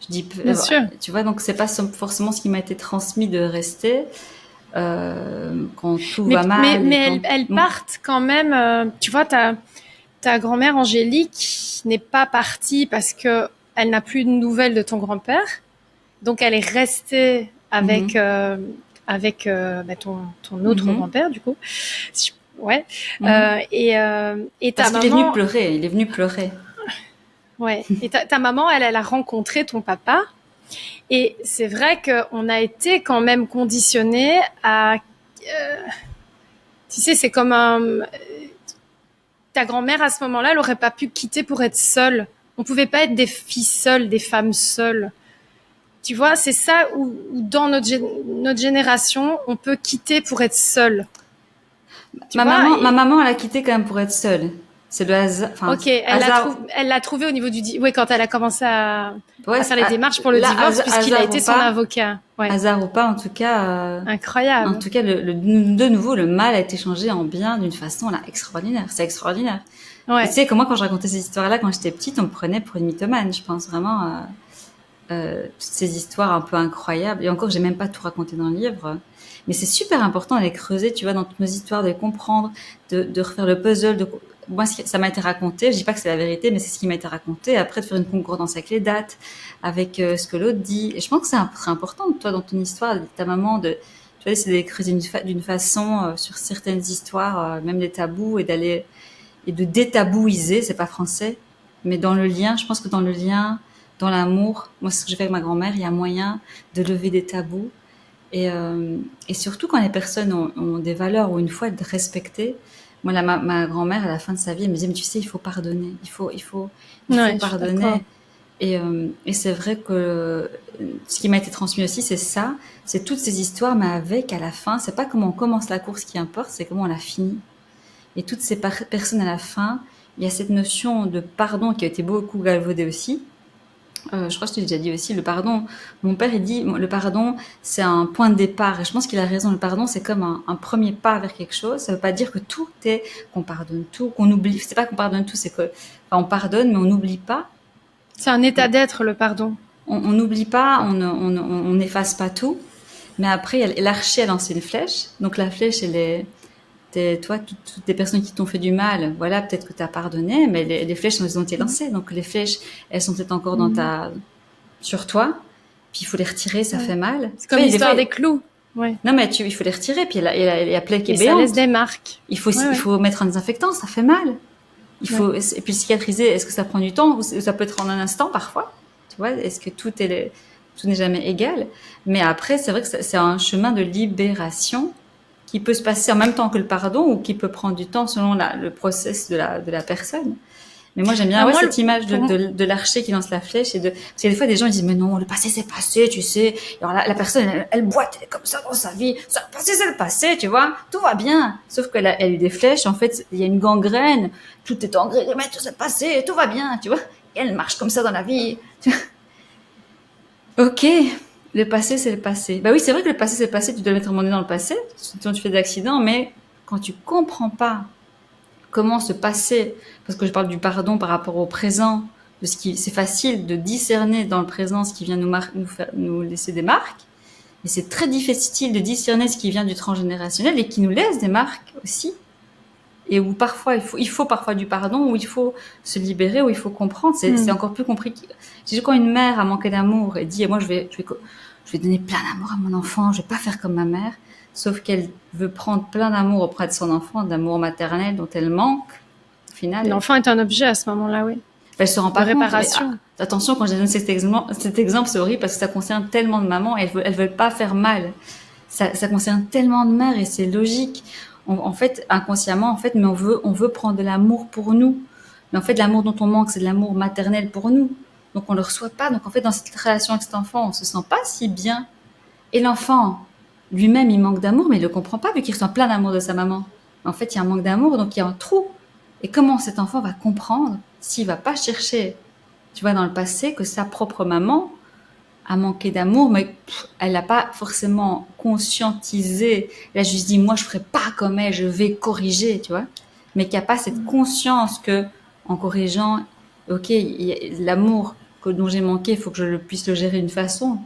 A: Je dis,
B: bien sûr.
A: Tu vois, donc c'est pas forcément ce qui m'a été transmis de rester. quand tout
B: Mais,
A: va
B: mais,
A: mal
B: mais
A: et quand...
B: elles partent quand même. Tu vois, ta grand-mère Angélique n'est pas partie parce que elle n'a plus de nouvelles de ton grand-père. Donc, elle est restée avec,
A: Mhm,
B: ton autre
A: mhm,
B: grand-père, du coup. Ouais.
A: mhm.
B: Et ta
A: Parce qu'il est venu
B: maman,
A: pleurer, il est venu pleurer.
B: ouais. Et ta maman, elle a rencontré ton papa. Et c'est vrai qu'on a été quand même conditionné à, tu sais, c'est comme ta grand-mère à ce moment-là, elle aurait pas pu quitter pour être seule. On pouvait pas être des filles seules, des femmes seules. Tu vois, c'est ça où dans notre génération, on peut quitter pour être seule. Tu vois,
A: Ma maman, elle a quitté quand même pour être seule. C'est le hasard, enfin,
B: ok,
A: hasard.
B: elle l'a trouvé au niveau oui, quand elle a commencé
A: Ouais,
B: à faire les démarches pour le
A: là,
B: divorce, puisqu'il a
A: hasard ou
B: été son
A: pas,
B: avocat. Ouais,
A: hasard ou pas, en
B: incroyable.
A: tout cas, de nouveau, le mal a été changé en bien d'une façon là extraordinaire. C'est extraordinaire. Et tu
B: Ouais.
A: sais que moi, quand je racontais ces histoires-là, quand j'étais petite, on me prenait pour une mythomane. Je pense vraiment toutes ces histoires un peu incroyables. Et encore, j'ai même pas tout raconté dans le livre. Mais c'est super important de les creuser, tu vois, dans toutes nos histoires, de les comprendre, de refaire le puzzle. Moi, ça m'a été raconté. Je dis pas que c'est la vérité, mais c'est ce qui m'a été raconté. Après, de faire une concordance avec les dates, avec ce que l'autre dit. Et je pense que c'est important, toi, dans ton histoire, de ta maman, tu vois, c'est de les creuser d'une façon sur certaines histoires, même des tabous, et de détabouiser, c'est pas français, mais dans le lien, je pense que dans le lien, dans l'amour, moi ce que j'ai fait avec ma grand-mère, il y a moyen de lever des tabous et surtout quand les personnes ont des valeurs ou une foi de respecter. Moi, ma grand-mère, à la fin de sa vie, elle me disait, mais tu sais, il faut pardonner, il faut
B: Ouais, je suis d'accord.
A: pardonner. Et c'est vrai que ce qui m'a été transmis aussi, c'est ça, c'est toutes ces histoires, mais avec à la fin, c'est pas comment on commence la course qui importe, c'est comment on la finit. Et toutes ces personnes à la fin, il y a cette notion de pardon qui a été beaucoup galvaudée aussi. Je crois que je te l'ai déjà dit aussi, le pardon. Mon père, il dit, le pardon, c'est un point de départ. Et je pense qu'il a raison. Le pardon, c'est comme un premier pas vers quelque chose. Ça veut pas dire que tout est, qu'on pardonne tout, qu'on oublie. C'est pas qu'on pardonne tout, c'est que, enfin, on pardonne, mais on n'oublie pas.
B: C'est un état d'être, le pardon.
A: On n'oublie pas, on n'efface pas tout. Mais après, l'archer a lancé une flèche. Donc la flèche, elle est, toi, toutes les personnes qui t'ont fait du mal, voilà, peut-être que tu as pardonné, mais les flèches, elles ont été lancées. Donc les flèches, elles sont peut-être encore sur toi. Puis il faut les retirer, ça
B: Ouais.
A: fait mal.
B: C'est
A: Tu
B: comme
A: vois, des fois,
B: l'histoire des clous. Ouais.
A: non, mais il faut les retirer. Puis il y a plaie qui est
B: Et ça laisse
A: béante.
B: des marques. Ouais,
A: Il
B: ouais.
A: faut mettre un désinfectant, ça fait mal.
B: Ouais.
A: Et puis cicatriser, est-ce que ça prend du temps ou ça peut être en un instant parfois? Tu vois, est-ce que tout n'est jamais égal? Mais après, c'est vrai que c'est un chemin de libération qui peut se passer en même temps que le pardon ou qui peut prendre du temps selon le process de la personne. Mais moi, j'aime bien ouais,
B: Moi,
A: cette image
B: pour,
A: de l'archer qui lance la flèche. Parce que des fois, des gens ils disent, mais non, le passé, c'est passé, tu sais. Et alors, la personne, elle boite, elle est comme ça dans sa vie. Ça, le passé, c'est le passé, tu vois. Tout va bien. Sauf qu'elle a eu des flèches. En fait, il y a une gangrène. Tout est engrais, mais tout c'est passé, tout va bien, tu vois. Et elle marche comme ça dans la vie. Ok. Le passé, c'est le passé. Bah oui, c'est vrai que le passé, c'est le passé. Tu dois mettre mon nez dans le passé. Sinon, tu fais des accidents. Mais quand tu comprends pas comment se passer, parce que je parle du pardon par rapport au présent, c'est facile de discerner dans le présent ce qui vient nous laisser des marques, mais c'est très difficile de discerner ce qui vient du transgénérationnel et qui nous laisse des marques aussi. Et où parfois il faut parfois du pardon, où il faut se libérer, où il faut comprendre. C'est encore plus compliqué. C'est quand une mère a manqué d'amour et dit, moi je vais donner plein d'amour à mon enfant, je vais pas faire comme ma mère. Sauf qu'elle veut prendre plein d'amour auprès de son enfant, d'amour maternel dont elle manque. Au final,
B: l'enfant est un objet à ce moment-là, oui.
A: elle se rend
B: De
A: pas compte. Mais
B: réparation.
A: attention, quand je donne cet exemple, c'est horrible parce que ça concerne tellement de mamans et elles veulent pas faire mal. Ça concerne tellement de mères et c'est logique. En fait, inconsciemment, en fait, mais on veut prendre de l'amour pour nous. Mais en fait, l'amour dont on manque, c'est de l'amour maternel pour nous. Donc on le reçoit pas. Donc en fait, dans cette relation avec cet enfant, on se sent pas si bien. Et l'enfant, lui-même, il manque d'amour, mais il le comprend pas vu qu'il reçoit plein d'amour de sa maman. En fait, il y a un manque d'amour, donc il y a un trou. Et comment cet enfant va comprendre s'il va pas chercher, tu vois, dans le passé, que sa propre maman a manqué d'amour, mais elle n'a pas forcément conscientisé. Elle a juste dit, moi, je ferai pas comme elle, je vais corriger, tu vois. Mais qu'il n'y a pas cette conscience que, en corrigeant, ok, l'amour dont j'ai manqué, il faut que je puisse le gérer d'une façon.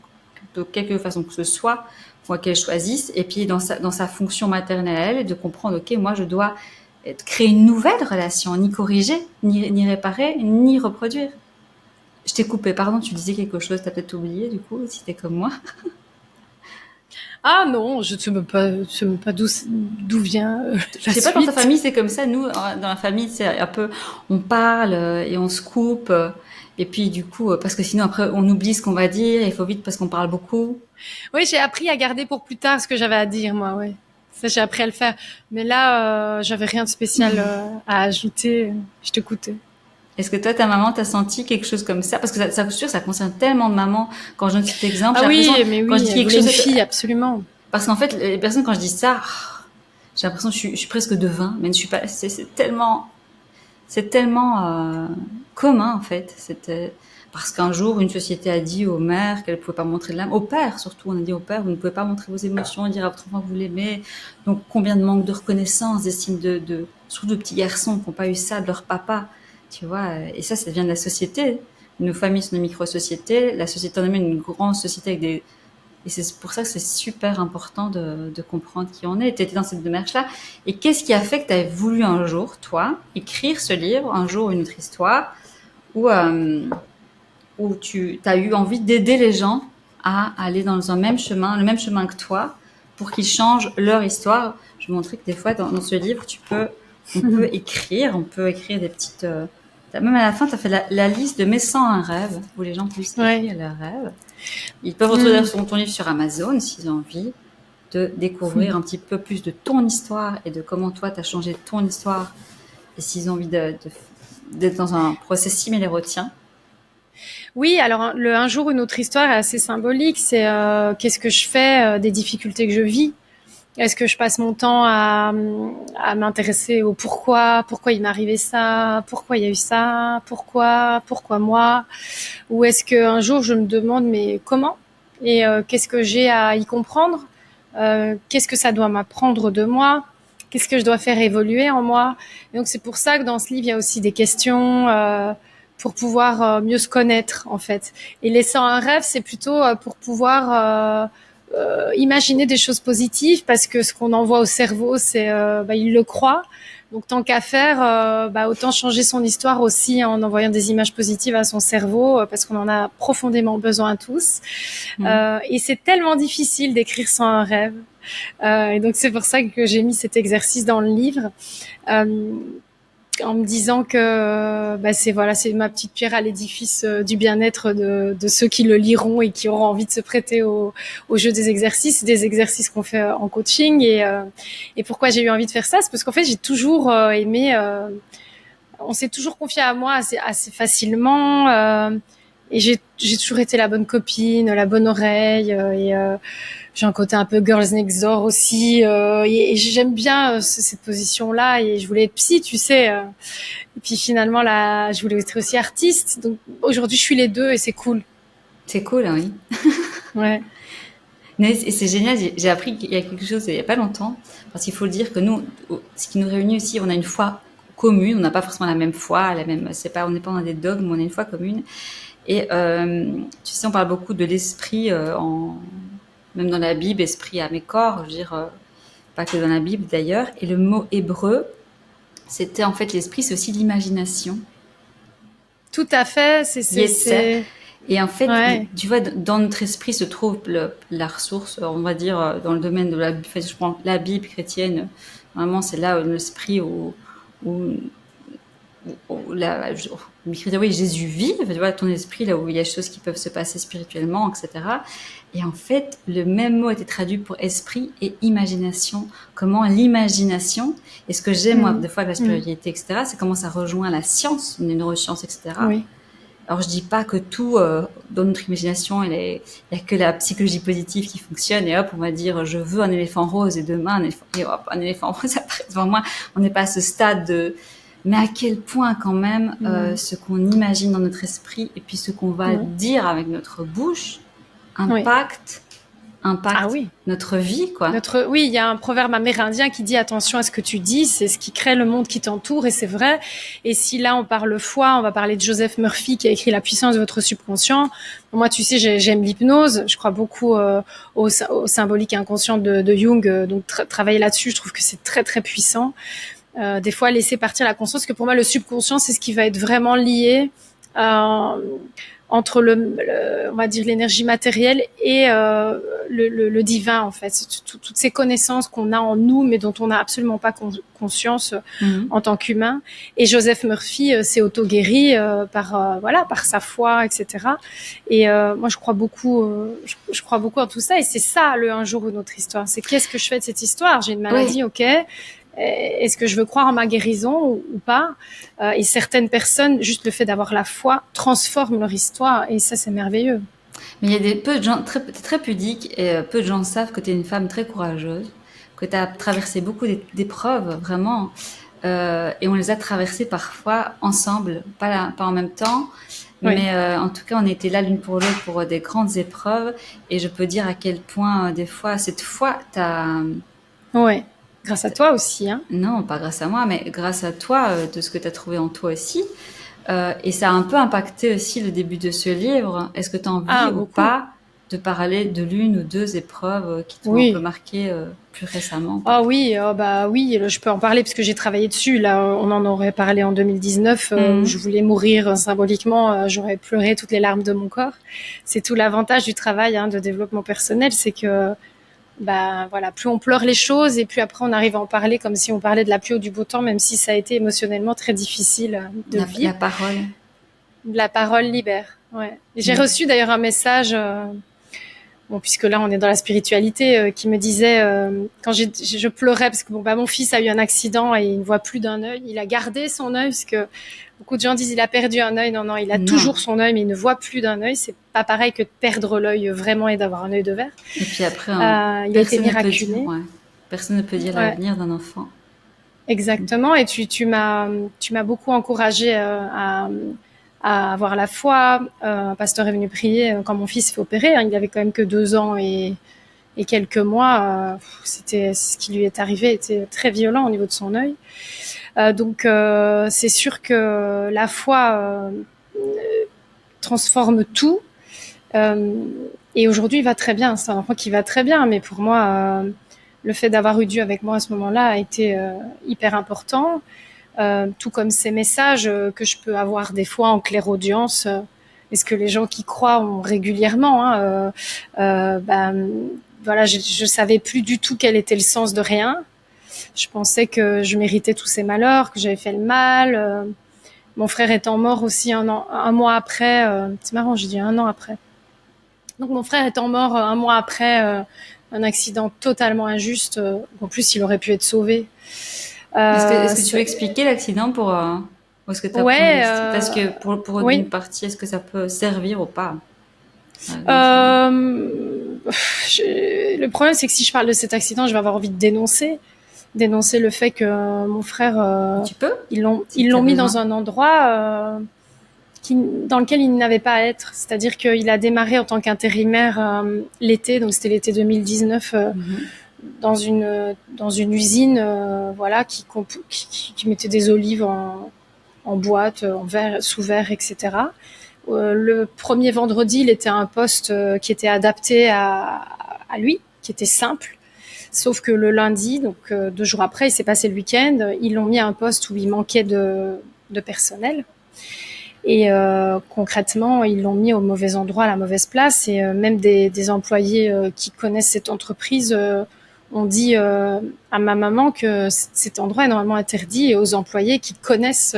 A: de quelque façon que ce soit, moi qu'elle choisisse, et puis dans sa fonction maternelle, de comprendre, ok, moi je dois créer une nouvelle relation, ni corriger, ni réparer, ni reproduire. Je t'ai coupé, pardon, tu disais quelque chose, t'as peut-être oublié du coup, si t'es comme moi.
B: Ah non, je ne sais même pas d'où vient
A: Je
B: la
A: sais pas, dans ta
B: suite.
A: famille c'est comme ça, nous, dans la famille c'est un peu, on parle et on se coupe, et puis du coup, parce que sinon après on oublie ce qu'on va dire, il faut vite parce qu'on parle beaucoup.
B: Oui, j'ai appris à garder pour plus tard ce que j'avais à dire, moi, ouais. Ça, j'ai appris à le faire. Mais là, j'avais rien de spécial à ajouter. Je t'écoutais.
A: Est-ce que toi, ta maman, t'as senti quelque chose comme ça? Parce que ça, sûr, ça concerne tellement de mamans. Quand je donne cet exemple,
B: Ah
A: j'ai l'impression,
B: oui, mais
A: quand je
B: oui,
A: dis
B: elle
A: quelque
B: voulait
A: chose,
B: une fille, absolument.
A: parce qu'en fait, les personnes, quand je dis ça, j'ai l'impression que je suis presque de 20, mais je suis pas, c'est tellement commun, en fait. Parce qu'un jour, une société a dit aux mères qu'elles ne pouvaient pas montrer de l'âme. Au père, surtout, on a dit au père, vous ne pouvez pas montrer vos émotions, dire à votre enfant que vous l'aimez. Donc, combien de manque de reconnaissance, d'estime surtout de petits garçons qui n'ont pas eu ça de leur papa, tu vois. Et ça vient de la société. Nos familles sont des micro-sociétés. La société en elle-même est une grande société avec des, et c'est pour ça que c'est super important de comprendre qui on est. Tu étais dans cette démarche-là. Et qu'est-ce qui a fait que tu avais voulu un jour, toi, écrire ce livre, un jour une autre histoire, où, où tu as eu envie d'aider les gens à aller dans un même chemin, le même chemin que toi, pour qu'ils changent leur histoire. Je montrais que des fois, dans ce livre, on peut écrire des petites... même à la fin, tu as fait la liste de mes 101 rêves, où les gens puissent
B: Ouais.
A: écrire leurs rêves. Ils peuvent retrouver ton livre sur Amazon s'ils ont envie de découvrir un petit peu plus de ton histoire et de comment toi, tu as changé ton histoire. Et s'ils ont envie d'être dans un process similaire au tien.
B: Oui, alors le un jour une autre histoire est assez symbolique. C'est qu'est-ce que je fais des difficultés que je vis. Est-ce que je passe mon temps à m'intéresser au pourquoi il m'est arrivé ça, pourquoi il y a eu ça, pourquoi moi, ou est-ce qu'un jour je me demande mais comment et qu'est-ce que j'ai à y comprendre, qu'est-ce que ça doit m'apprendre de moi, qu'est-ce que je dois faire évoluer en moi. Et donc c'est pour ça que dans ce livre il y a aussi des questions pour pouvoir mieux se connaître en fait. Et laissant un rêve, c'est plutôt pour pouvoir imaginer des choses positives parce que ce qu'on envoie au cerveau, c'est il le croit. Donc tant qu'à faire, autant changer son histoire aussi en envoyant des images positives à son cerveau parce qu'on en a profondément besoin tous. Et c'est tellement difficile d'écrire sans un rêve. Et donc c'est pour ça que j'ai mis cet exercice dans le livre. En me disant que c'est ma petite pierre à l'édifice du bien-être de ceux qui le liront et qui auront envie de se prêter au jeu des exercices qu'on fait en coaching et pourquoi j'ai eu envie de faire ça, c'est parce qu'en fait j'ai toujours aimé on s'est toujours confié à moi assez facilement et j'ai toujours été la bonne copine, la bonne oreille j'ai un côté un peu girls next door aussi et j'aime bien cette position-là et je voulais être psy, tu sais. Et puis finalement là, je voulais être aussi artiste. Donc aujourd'hui, je suis les deux et c'est cool.
A: C'est cool, hein, oui.
B: Ouais.
A: Et c'est génial, j'ai appris qu'il y a quelque chose il n'y a pas longtemps, parce qu'il faut le dire que nous, ce qui nous réunit aussi, on a une foi commune, on n'a pas forcément la même foi, on n'est pas dans des dogmes, on a une foi commune. Et tu sais, on parle beaucoup de l'esprit, même dans la Bible, esprit à mes corps, je veux dire, pas que dans la Bible d'ailleurs. Et le mot hébreu, c'était en fait l'esprit, c'est aussi l'imagination.
B: Tout à fait,
A: Yetzer. Et en fait,
B: ouais.
A: tu vois, dans notre esprit se trouve la ressource, on va dire, dans le domaine de je prends la Bible chrétienne, vraiment, c'est là l'esprit oui, Jésus vit, tu vois, ton esprit, là où il y a des choses qui peuvent se passer spirituellement, etc. Et en fait, le même mot a été traduit pour esprit et imagination. Comment l'imagination, et ce que j'aime, moi, des fois, avec la spiritualité, etc., c'est comment ça rejoint la science, les neurosciences, etc.
B: Oui.
A: Alors, je dis pas que tout, dans notre imagination, il y a que la psychologie positive qui fonctionne, et hop, on va dire, je veux un éléphant rose, et demain, un éléphant rose apparaît devant moi. On n'est pas à ce stade mais à quel point, quand même, ce qu'on imagine dans notre esprit, et puis ce qu'on va dire avec notre bouche, impacte impacte
B: oui.
A: notre vie, quoi.
B: Oui, il y a un proverbe amérindien qui dit attention à ce que tu dis, c'est ce qui crée le monde qui t'entoure, et c'est vrai. Et si là on parle foi, on va parler de Joseph Murphy qui a écrit La puissance de votre subconscient. Moi, tu sais, j'aime l'hypnose, je crois beaucoup au symbolique inconscient de Jung, donc travailler là-dessus, je trouve que c'est très très puissant. Des fois, laisser partir la conscience, parce que pour moi, le subconscient, c'est ce qui va être vraiment lié entre on va dire l'énergie matérielle et le divin, en fait. Toutes ces connaissances qu'on a en nous, mais dont on n'a absolument pas conscience en tant qu'humain. Et Joseph Murphy s'est auto-guéri par sa foi, etc. Et moi, je crois beaucoup en tout ça. Et c'est ça, le un jour ou notre histoire. C'est qu'est-ce que je fais de cette histoire? J'ai une maladie, ok. Est-ce que je veux croire en ma guérison ou pas? Et certaines personnes, juste le fait d'avoir la foi, transforment leur histoire, et ça, c'est merveilleux.
A: Mais il y a peu de gens, t'es très pudique, et peu de gens savent que tu es une femme très courageuse, que tu as traversé beaucoup d'épreuves, vraiment, et on les a traversées parfois ensemble, pas en même temps, mais en tout cas, on était là l'une pour l'autre pour des grandes épreuves, et je peux dire à quel point, des fois, cette foi,
B: Ouais. Grâce à toi aussi, hein.
A: Non, pas grâce à moi, mais grâce à toi, de ce que tu as trouvé en toi aussi. Et ça a un peu impacté aussi le début de ce livre. Est-ce que tu as envie ou pas de parler de l'une ou deux épreuves qui t'ont un peu marqué plus récemment?
B: Ah oui, oui, je peux en parler parce que j'ai travaillé dessus. Là, on en aurait parlé en 2019 où je voulais mourir symboliquement. J'aurais pleuré toutes les larmes de mon corps. C'est tout l'avantage du travail de développement personnel, c'est que plus on pleure les choses et puis après on arrive à en parler comme si on parlait de la pluie ou du beau temps, même si ça a été émotionnellement très difficile de vivre. La parole libère. Ouais. J'ai reçu d'ailleurs un message, puisque là on est dans la spiritualité, qui me disait quand je pleurais parce que mon fils a eu un accident et il ne voit plus d'un œil. Il a gardé son œil parce que beaucoup de gens disent il a perdu un œil. Non, il a toujours son œil, mais il ne voit plus d'un œil. C'est pas pareil que de perdre l'œil vraiment et d'avoir un œil de verre.
A: Et puis après,
B: il a été miraculé.
A: Personne ne peut dire l'avenir d'un enfant.
B: Exactement. Et tu m'as beaucoup encouragée à avoir la foi. Un pasteur est venu prier quand mon fils s'est fait opérer. Il avait quand même que 2 ans et quelques mois. C'était ce qui lui est arrivé était très violent au niveau de son œil. Donc c'est sûr que la foi transforme tout. Et aujourd'hui, il va très bien. C'est un enfant qui va très bien. Mais pour moi, le fait d'avoir eu Dieu avec moi à ce moment-là a été hyper important. Tout comme ces messages que je peux avoir des fois en clairaudience. Et ce que les gens qui croient ont régulièrement. Je savais plus du tout quel était le sens de rien. Je pensais que je méritais tous ces malheurs, que j'avais fait le mal. Mon frère étant mort aussi un mois après. C'est marrant, je dis 1 an après. Donc mon frère étant mort 1 mois après un accident totalement injuste. En plus, il aurait pu être sauvé.
A: Est-ce que tu veux expliquer l'accident pour ou est-ce que tu as parce que pour une partie, est-ce que ça peut servir ou pas?
B: Le problème, c'est que si je parle de cet accident, je vais avoir envie de dénoncer le fait que mon frère,
A: tu peux
B: ils l'ont mis dans un endroit dans lequel il n'avait pas à être. C'est-à-dire qu'il a démarré en tant qu'intérimaire l'été, donc c'était l'été 2019, dans une usine, qui mettait des olives en boîte, en verre, sous verre, etc. Le premier vendredi, il était à un poste qui était adapté à lui, qui était simple. Sauf que le lundi, donc 2 jours après, il s'est passé le week-end, ils l'ont mis à un poste où il manquait de personnel. Et concrètement, ils l'ont mis au mauvais endroit, à la mauvaise place. Et même des employés qui connaissent cette entreprise ont dit à ma maman que cet endroit est normalement interdit, et aux employés qui connaissent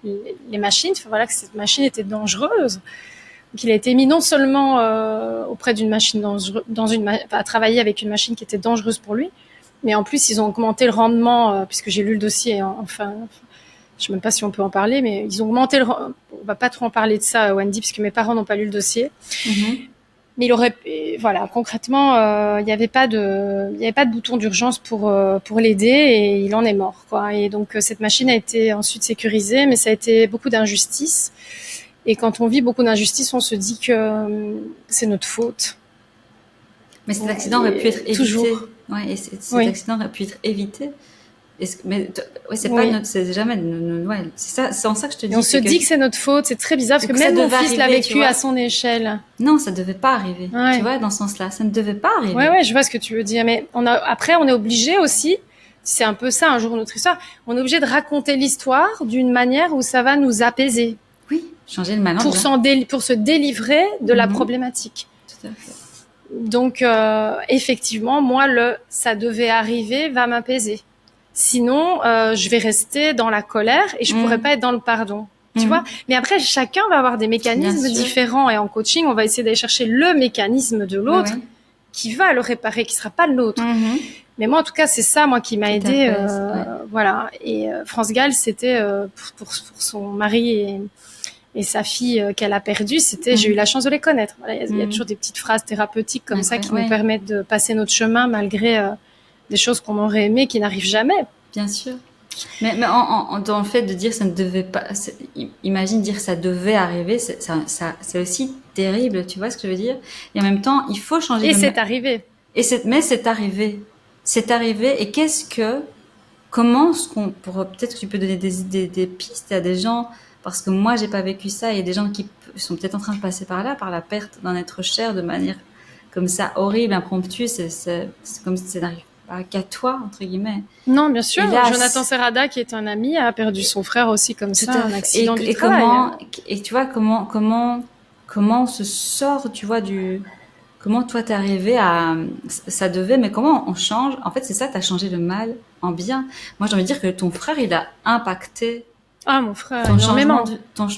B: les machines, que cette machine était dangereuse. Donc il a été mis non seulement auprès d'une machine dangereuse, à travailler avec une machine qui était dangereuse pour lui, mais en plus ils ont augmenté le rendement, puisque j'ai lu le dossier, je sais même pas si on peut en parler, mais ils ont augmenté on va pas trop en parler de ça, Wendy, puisque mes parents n'ont pas lu le dossier. Mais concrètement, il y avait pas de bouton d'urgence pour l'aider, et il en est mort, quoi. Et donc cette machine a été ensuite sécurisée, mais ça a été beaucoup d'injustice. Et quand on vit beaucoup d'injustice, on se dit que c'est notre faute.
A: Mais cet accident aurait pu être évité.
B: Toujours.
A: Ouais, et cet
B: Oui.
A: accident aurait pu être évité. Mais ouais, c'est pas
B: Oui.
A: c'est jamais ouais, c'est ça, c'est en ça que je te dis.
B: Et on se dit que c'est notre faute. C'est très bizarre parce que
A: ça
B: même mon
A: devait
B: fils l'a
A: arriver, tu
B: vécu
A: vois.
B: à son échelle.
A: Non, ça devait pas arriver. Tu
B: Ouais.
A: vois, dans ce sens-là, ça ne devait pas arriver.
B: Ouais, je vois ce que tu veux dire. Mais après, on est obligé aussi, c'est un peu ça, un jour notre histoire, on est obligé de raconter l'histoire d'une manière où ça va nous apaiser.
A: Oui, changer le mal en
B: Pour
A: bien.
B: pour se délivrer de la problématique.
A: Tout à fait.
B: Donc, effectivement, moi, ça devait arriver va m'apaiser. Sinon, je vais rester dans la colère et je pourrais pas être dans le pardon. Tu vois? Mais après, chacun va avoir des mécanismes différents et en coaching, on va essayer d'aller chercher le mécanisme de l'autre qui va le réparer, qui sera pas le nôtre. Mais moi, en tout cas, c'est ça, moi, qui m'a aidé. Voilà. Et France Gall, c'était pour son mari et sa fille qu'elle a perdue, c'était j'ai eu la chance de les connaître. Voilà, il y a toujours des petites phrases thérapeutiques comme ça qui nous permettent de passer notre chemin malgré des choses qu'on aurait aimées qui n'arrivent jamais.
A: Bien sûr. Mais dans le fait de dire ça ne devait pas, imagine dire ça devait arriver, c'est aussi terrible, tu vois ce que je veux dire? Et en même temps, il faut changer.
B: Et c'est arrivé.
A: Mais c'est arrivé. C'est arrivé. Et comment peut-être que tu peux donner des pistes à des gens, parce que moi j'ai pas vécu ça, il y a des gens qui sont peut-être en train de passer par là, par la perte d'un être cher de manière comme ça horrible, impromptue, c'est comme si ça n'arrive pas qu'à toi, entre guillemets.
B: Non, bien sûr. Jonathan Serrada, qui est un ami, a perdu son frère aussi comme ça, un accident du travail.
A: Et tu vois, comment on se sort, tu vois, comment toi t'es arrivé ça devait, mais comment on change? En fait, c'est ça, t'as changé le mal en bien. Moi, j'ai envie de dire que ton frère, il a impacté.
B: Ah, mon frère,
A: ton
B: énormément.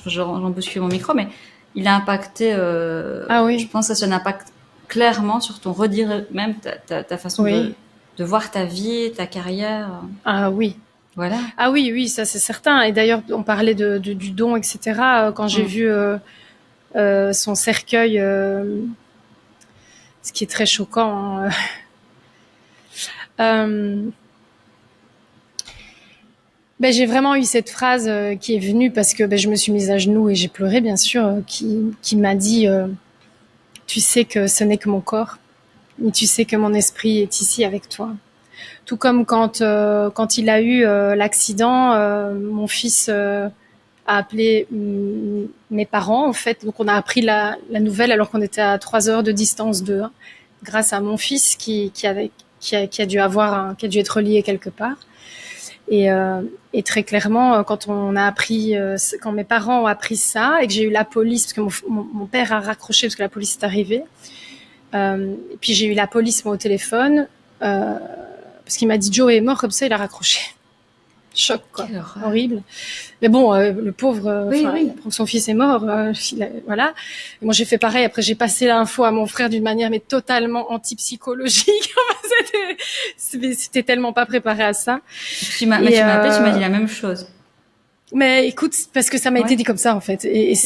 A: J'en bouscule mon micro, mais il a impacté,
B: ah oui.
A: Je pense que ça a un impact clairement sur ton redire, même ta façon de voir ta vie, ta carrière.
B: Ah oui.
A: Voilà.
B: Ah oui, ça c'est certain. Et d'ailleurs, on parlait du don, etc. Quand j'ai vu son cercueil, ce qui est très choquant. J'ai vraiment eu cette phrase qui est venue parce que je me suis mise à genoux et j'ai pleuré, bien sûr, qui m'a dit tu sais que ce n'est que mon corps, mais tu sais que mon esprit est ici avec toi. Tout comme quand il a eu l'accident, mon fils a appelé mes parents, en fait. Donc, on a appris la nouvelle alors qu'on était à 3 heures de distance d'eux, hein, grâce à mon fils qui a dû être relié quelque part. Et très clairement, quand mes parents ont appris ça et que j'ai eu la police, parce que mon père a raccroché parce que la police est arrivée, et puis j'ai eu la police moi au téléphone, parce qu'il m'a dit Joe est mort, comme ça il a raccroché. Choc, quoi. Horrible. Mais bon, le pauvre, son fils est mort, voilà. Et moi j'ai fait pareil, après j'ai passé l'info à mon frère d'une manière mais totalement anti-psychologique. C'était tellement pas préparé à ça.
A: Tu m'as appelé, tu m'as dit la même chose.
B: Mais écoute, parce que ça m'a été dit comme ça en fait. Ouais,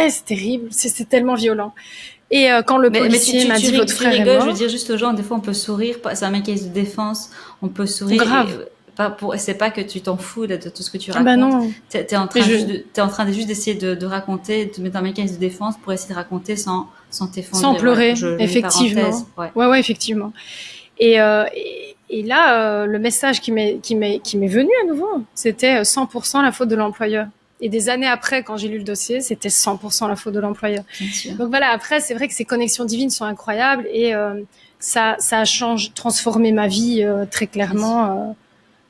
B: c'est terrible, c'est tellement violent. Et quand le policier m'a dit votre frère est mort,
A: je veux dire juste aux gens, des fois on peut sourire, c'est un mécanisme de défense, on peut sourire.
B: Grave.
A: C'est pas que tu t'en fous de tout ce que tu racontes.
B: Bah non.
A: T'es en train juste d'essayer de raconter, de mettre un mécanisme de défense pour essayer de raconter sans t'effondrer.
B: Sans pleurer, effectivement. Ouais, effectivement. Et là, le message qui m'est venu à nouveau, c'était 100% la faute de l'employeur. Et des années après, quand j'ai lu le dossier, c'était 100% la faute de l'employeur. Donc voilà, après, c'est vrai que ces connexions divines sont incroyables et ça a transformé ma vie très clairement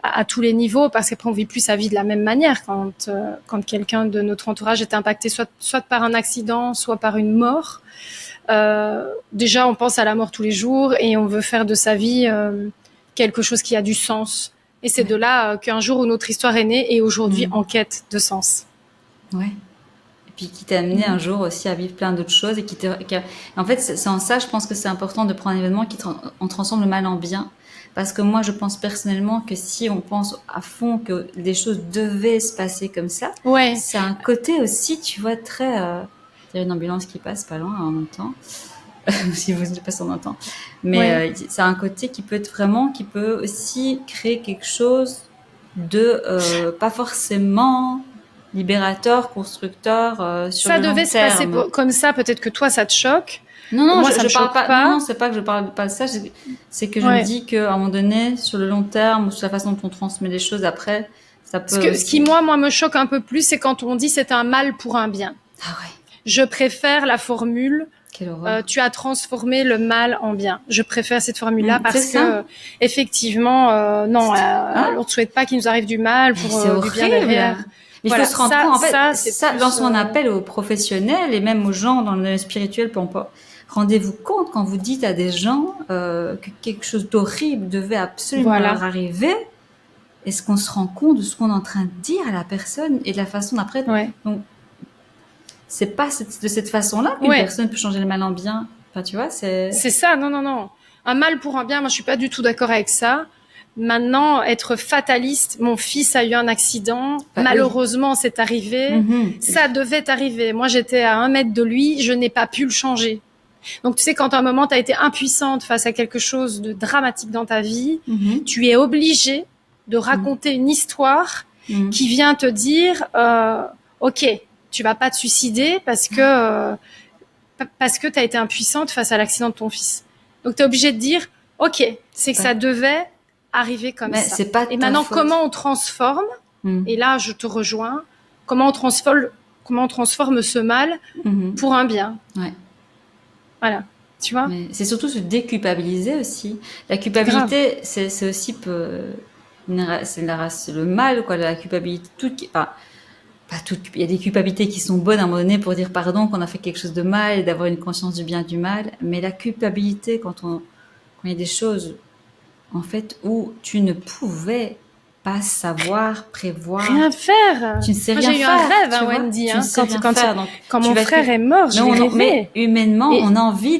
B: à tous les niveaux, parce qu'après, on vit plus sa vie de la même manière quand quelqu'un de notre entourage est impacté soit par un accident, soit par une mort. Déjà, on pense à la mort tous les jours et on veut faire de sa vie quelque chose qui a du sens. Et c'est de là qu'un jour où notre histoire est née et aujourd'hui en quête de sens.
A: Ouais. Et puis qui t'a amené un jour aussi à vivre plein d'autres choses et en fait, c'est en ça, je pense que c'est important de prendre un événement on transforme le mal en bien. Parce que moi, je pense personnellement que si on pense à fond que des choses devaient se passer comme ça, c'est un côté aussi, tu vois, très... il y a une ambulance qui passe pas loin en même temps. Si vous ne pas en entend. Mais c'est un côté qui peut aussi créer quelque chose de pas forcément libérateur, constructeur sur
B: Ça
A: le long
B: devait se passer
A: terme.
B: comme ça. Peut-être que toi, ça te choque.
A: Non,
B: Moi,
A: je,
B: ça me
A: je parle
B: choque
A: pas.
B: pas.
A: Non, c'est pas que je parle pas de ça. C'est que je me
B: Ouais.
A: dis qu'à un moment donné, sur le long terme, ou sur la façon dont on transmet les choses après, ça peut
B: Ce qui
A: aussi.
B: moi me choque un peu plus, c'est quand on dit c'est un mal pour un bien.
A: Ah ouais,
B: Je préfère la formule
A: quelle horreur.
B: tu as transformé le mal en bien. Je préfère cette formule-là
A: C'est
B: parce
A: ça.
B: que effectivement, non,
A: Hein?
B: on ne souhaite pas qu'il nous arrive du mal
A: Mais
B: pour
A: c'est
B: du bien
A: horrible.
B: derrière.
A: Mais il faut
B: Voilà,
A: se rendre compte, en fait,
B: c'est
A: ça,
B: plus.
A: lorsqu'on appelle aux professionnels et même aux gens dans le spirituel, rendez-vous compte quand vous dites à des gens que quelque chose d'horrible devait absolument
B: Voilà.
A: leur arriver, est-ce qu'on se rend compte de ce qu'on est en train de dire à la personne et de la façon d'après.
B: Ouais.
A: Donc, c'est pas de cette façon-là qu'une
B: Ouais.
A: personne peut changer le mal en bien. Enfin, tu vois, c'est.
B: C'est ça, non. Un mal pour un bien, moi je suis pas du tout d'accord avec ça. Maintenant, être fataliste, mon fils a eu un accident,
A: Bah,
B: malheureusement c'est arrivé, ça devait arriver. Moi j'étais à 1 mètre de lui, je n'ai pas pu le changer. Donc tu sais, quand à un moment tu as été impuissante face à quelque chose de dramatique dans ta vie, tu es obligé de raconter une histoire qui vient te dire ok, tu vas pas te suicider parce que tu as été impuissante face à l'accident de ton fils. Donc tu es obligé de dire ok, c'est que ça devait arriver comme ça.
A: C'est pas
B: et maintenant
A: faute.
B: comment on transforme et là je te rejoins, comment on transforme ce mal pour un bien.
A: Ouais.
B: Voilà, tu vois.
A: Mais c'est surtout se déculpabiliser aussi. La culpabilité, c'est aussi c'est le mal, quoi, la culpabilité. Pas toute. Il y a des culpabilités qui sont bonnes à un moment donné pour dire pardon quand on a fait quelque chose de mal et d'avoir une conscience du bien et du mal. Mais la culpabilité, quand il y a des choses, en fait, où tu ne pouvais pas savoir, prévoir.
B: Rien faire.
A: Tu ne sais
B: Moi,
A: rien
B: j'ai eu
A: faire.
B: un rêve,
A: tu vois,
B: Wendy.
A: Tu ne sais rien faire. Donc,
B: quand mon frère est mort, j'ai rêvé.
A: Mais humainement, on a envie,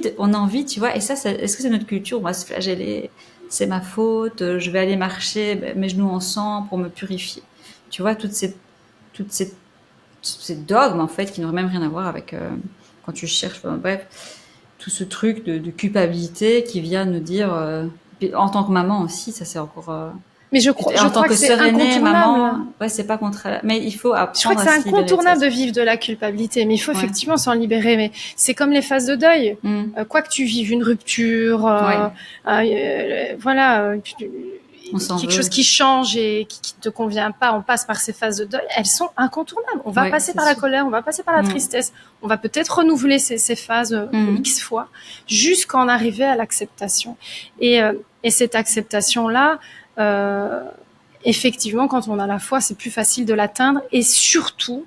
A: tu vois. Et ça, est-ce que c'est notre culture? On va se flageller. C'est ma faute. Je vais aller marcher mes genoux en sang pour me purifier. Tu vois, toutes ces dogmes, en fait, qui n'auraient même rien à voir avec quand tu cherches. Bref, tout ce truc de culpabilité qui vient nous dire, en tant que maman aussi, ça c'est encore.
B: Mais je crois
A: que
B: c'est
A: sœur aînée,
B: incontournable.
A: maman, ouais, c'est pas contre elle. Mais il faut apprendre.
B: Je crois que c'est incontournable de vivre de la culpabilité, mais il faut effectivement s'en libérer. Mais c'est comme les phases de deuil. Quoi que tu vives une rupture, voilà, quelque chose qui change et qui te convient pas, on passe par ces phases de deuil. Elles sont incontournables. On va passer par la colère, on va passer par la tristesse, on va peut-être renouveler ces phases X fois jusqu'à en arriver à l'acceptation. Et cette acceptation-là, effectivement, quand on a la foi, c'est plus facile de l'atteindre. Et surtout,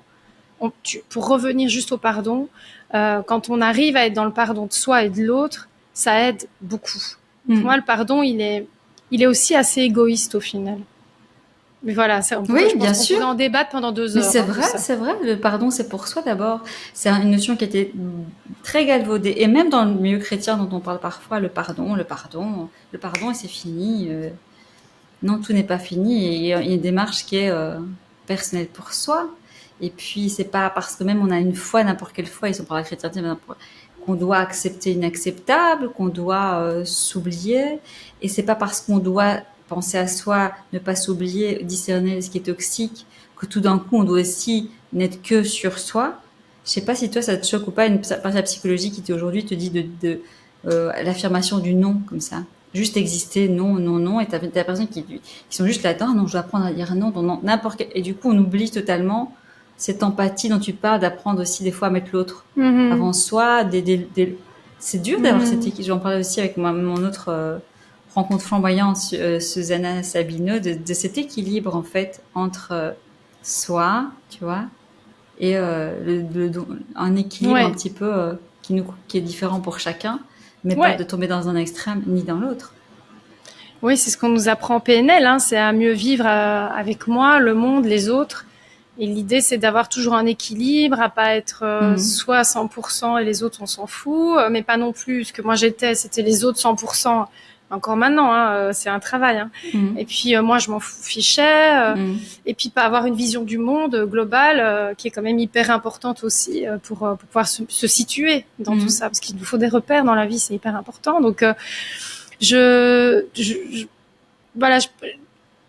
B: pour revenir juste au pardon, quand on arrive à être dans le pardon de soi et de l'autre, ça aide beaucoup. Pour moi, le pardon, il est aussi assez égoïste au final. Mais voilà, on pourrait en débattre pendant 2 heures.
A: Mais c'est vrai, le pardon, c'est pour soi d'abord. C'est une notion qui a été très galvaudée. Et même dans le milieu chrétien dont on parle parfois, le pardon, et c'est fini. Non, tout n'est pas fini. Il y a une démarche qui est personnelle pour soi. Et puis, c'est pas parce que même on a une foi, n'importe quelle foi, ils sont par la chrétienté, qu'on doit accepter l'inacceptable, qu'on doit s'oublier. Et c'est pas parce qu'on doit penser à soi, ne pas s'oublier, discerner ce qui est toxique, que tout d'un coup on doit aussi n'être que sur soi. Je sais pas si toi ça te choque ou pas, une partie de la psychologie qui aujourd'hui te dit de l'affirmation du non comme ça. Juste exister, non, et t'as des personnes qui sont juste là-dedans, non, je dois apprendre à dire non, n'importe quel. Et du coup on oublie totalement cette empathie dont tu parles, d'apprendre aussi des fois à mettre l'autre avant soi. C'est dur d'avoir cette équipe. J'en parlais aussi avec mon autre rencontre flamboyante, Susanna Sabino, de cet équilibre en fait entre soi, tu vois, et un équilibre un petit peu qui est différent pour chacun, mais pas de tomber dans un extrême ni dans l'autre.
B: Oui, c'est ce qu'on nous apprend en PNL, c'est à mieux vivre avec moi, le monde, les autres. Et l'idée, c'est d'avoir toujours un équilibre, à pas être soit à 100% et les autres, on s'en fout, mais pas non plus. Ce que moi c'était les autres 100%. Encore maintenant, c'est un travail. Et puis moi, je m'en fichais. Et puis pas avoir une vision du monde globale qui est quand même hyper importante aussi pour pouvoir se situer dans tout ça, parce qu'il nous faut des repères dans la vie, c'est hyper important. Donc voilà.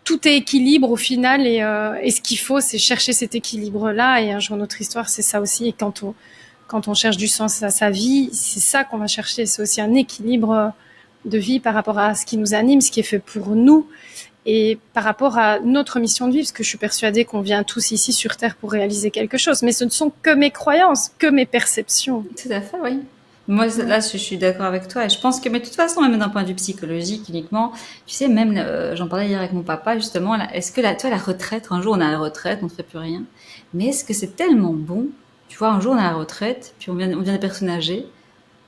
B: tout est équilibre au final et ce qu'il faut, c'est chercher cet équilibre-là. Et un jour, notre histoire, c'est ça aussi. Et quand on cherche du sens à sa vie, c'est ça qu'on va chercher. C'est aussi un équilibre de vie par rapport à ce qui nous anime, ce qui est fait pour nous et par rapport à notre mission de vie, parce que je suis persuadée qu'on vient tous ici sur Terre pour réaliser quelque chose. Mais ce ne sont que mes croyances, que mes perceptions.
A: Tout à fait, oui. Moi, là, je suis d'accord avec toi. Et je pense que, mais de toute façon, même d'un point de vue psychologique uniquement, tu sais, même, j'en parlais hier avec mon papa, justement, là, est-ce que toi, la retraite, un jour, on est à la retraite, on ne fait plus rien. Mais est-ce que c'est tellement bon? Tu vois, un jour, on est à la retraite, puis on vient des personnes âgées,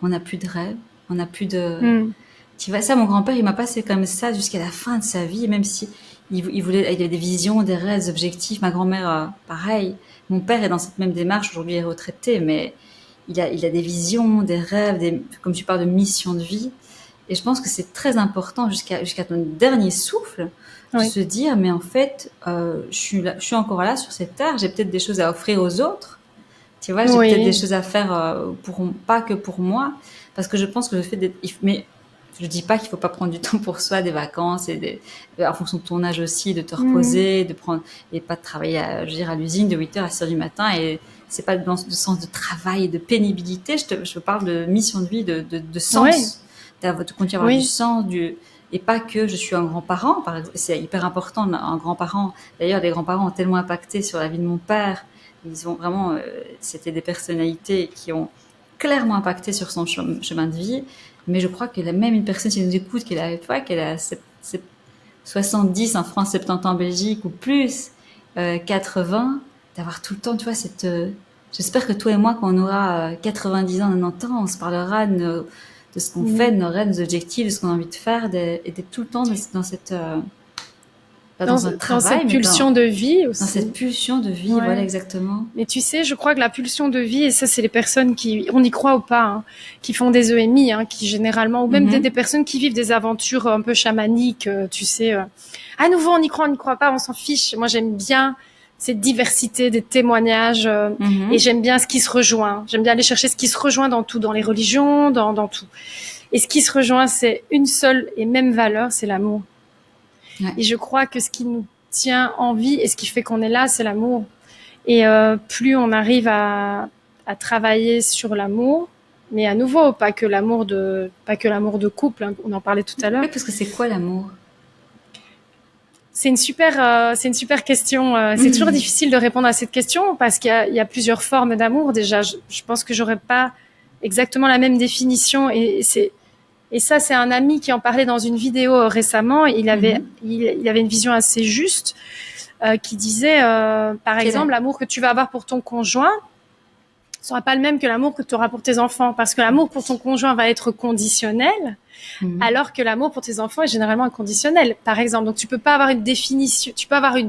A: on n'a plus de rêve, on n'a plus de... Tu vois, ça, mon grand-père, il m'a passé comme ça jusqu'à la fin de sa vie, même si il avait des visions, des rêves, des objectifs. Ma grand-mère, pareil. Mon père est dans cette même démarche. Aujourd'hui, il est retraité, mais il a des visions, des rêves, comme tu parles de mission de vie. Et je pense que c'est très important jusqu'à ton dernier souffle de se dire, mais en fait, je suis encore là sur cette terre. J'ai peut-être des choses à offrir aux autres. Tu vois, j'ai peut-être des choses à faire pas que pour moi, parce que je pense que le fait d'être, mais je dis pas qu'il faut pas prendre du temps pour soi, des vacances en fonction de ton âge aussi, de te reposer, de prendre et pas de travailler à l'usine de 8h à 6h du matin. Et c'est pas dans le sens de travail et de pénibilité. Je parle de mission de vie, de sens, de continuer à avoir du sens, et pas que je suis un grand-parent. Par exemple, c'est hyper important un grand-parent. D'ailleurs, les grands-parents ont tellement impacté sur la vie de mon père. Ils ont vraiment, c'était des personnalités qui ont clairement impacté sur son chemin de vie. Mais je crois que même une personne qui nous écoute, qu'elle a 70 en France, 70 en Belgique ou plus, 80, d'avoir tout le temps, tu vois, j'espère que toi et moi, quand on aura 90 ans, 90 ans, on se parlera de ce qu'on fait, de nos rêves, de nos objectifs, de ce qu'on a envie de faire, et d'être tout le temps dans cette... dans un travail,
B: cette pulsion de vie aussi.
A: Dans cette pulsion de vie, voilà, exactement.
B: Mais tu sais, je crois que la pulsion de vie, et ça, c'est les personnes on y croit ou pas, qui font des EMI, qui généralement, ou même des personnes qui vivent des aventures un peu chamaniques, tu sais. À nouveau, on y croit pas, on s'en fiche. Moi, j'aime bien cette diversité des témoignages, et j'aime bien ce qui se rejoint. J'aime bien aller chercher ce qui se rejoint dans tout, dans les religions, dans tout. Et ce qui se rejoint, c'est une seule et même valeur, c'est l'amour. Ouais. Et je crois que ce qui nous tient en vie et ce qui fait qu'on est là, c'est l'amour. Et plus on arrive à travailler sur l'amour, mais à nouveau, pas que l'amour de couple, on en parlait tout à l'heure.
A: Oui, parce que c'est quoi l'amour ?
B: C'est une super question. C'est toujours difficile de répondre à cette question parce qu'il y a plusieurs formes d'amour. Déjà, je pense que j'aurais pas exactement la même définition. Et ça, c'est un ami qui en parlait dans une vidéo récemment. Il avait une vision assez juste qui disait, par exemple, l'amour que tu vas avoir pour ton conjoint ne sera pas le même que l'amour que tu auras pour tes enfants. Parce que l'amour pour ton conjoint va être conditionnel, alors que l'amour pour tes enfants est généralement inconditionnel. Par exemple, donc tu peux avoir une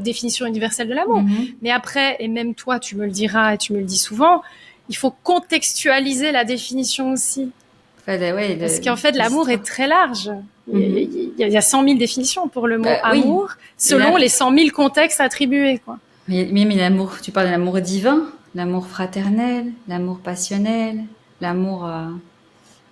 B: définition universelle de l'amour. Mais après, et même toi, tu me le diras et tu me le dis souvent, il faut contextualiser la définition aussi. Parce qu'en fait, l'amour est très large. Il y a 100 000 définitions pour le mot amour, selon les 100 000 contextes attribués, quoi.
A: Mais l'amour, tu parles de l'amour divin, l'amour fraternel, l'amour passionnel, l'amour...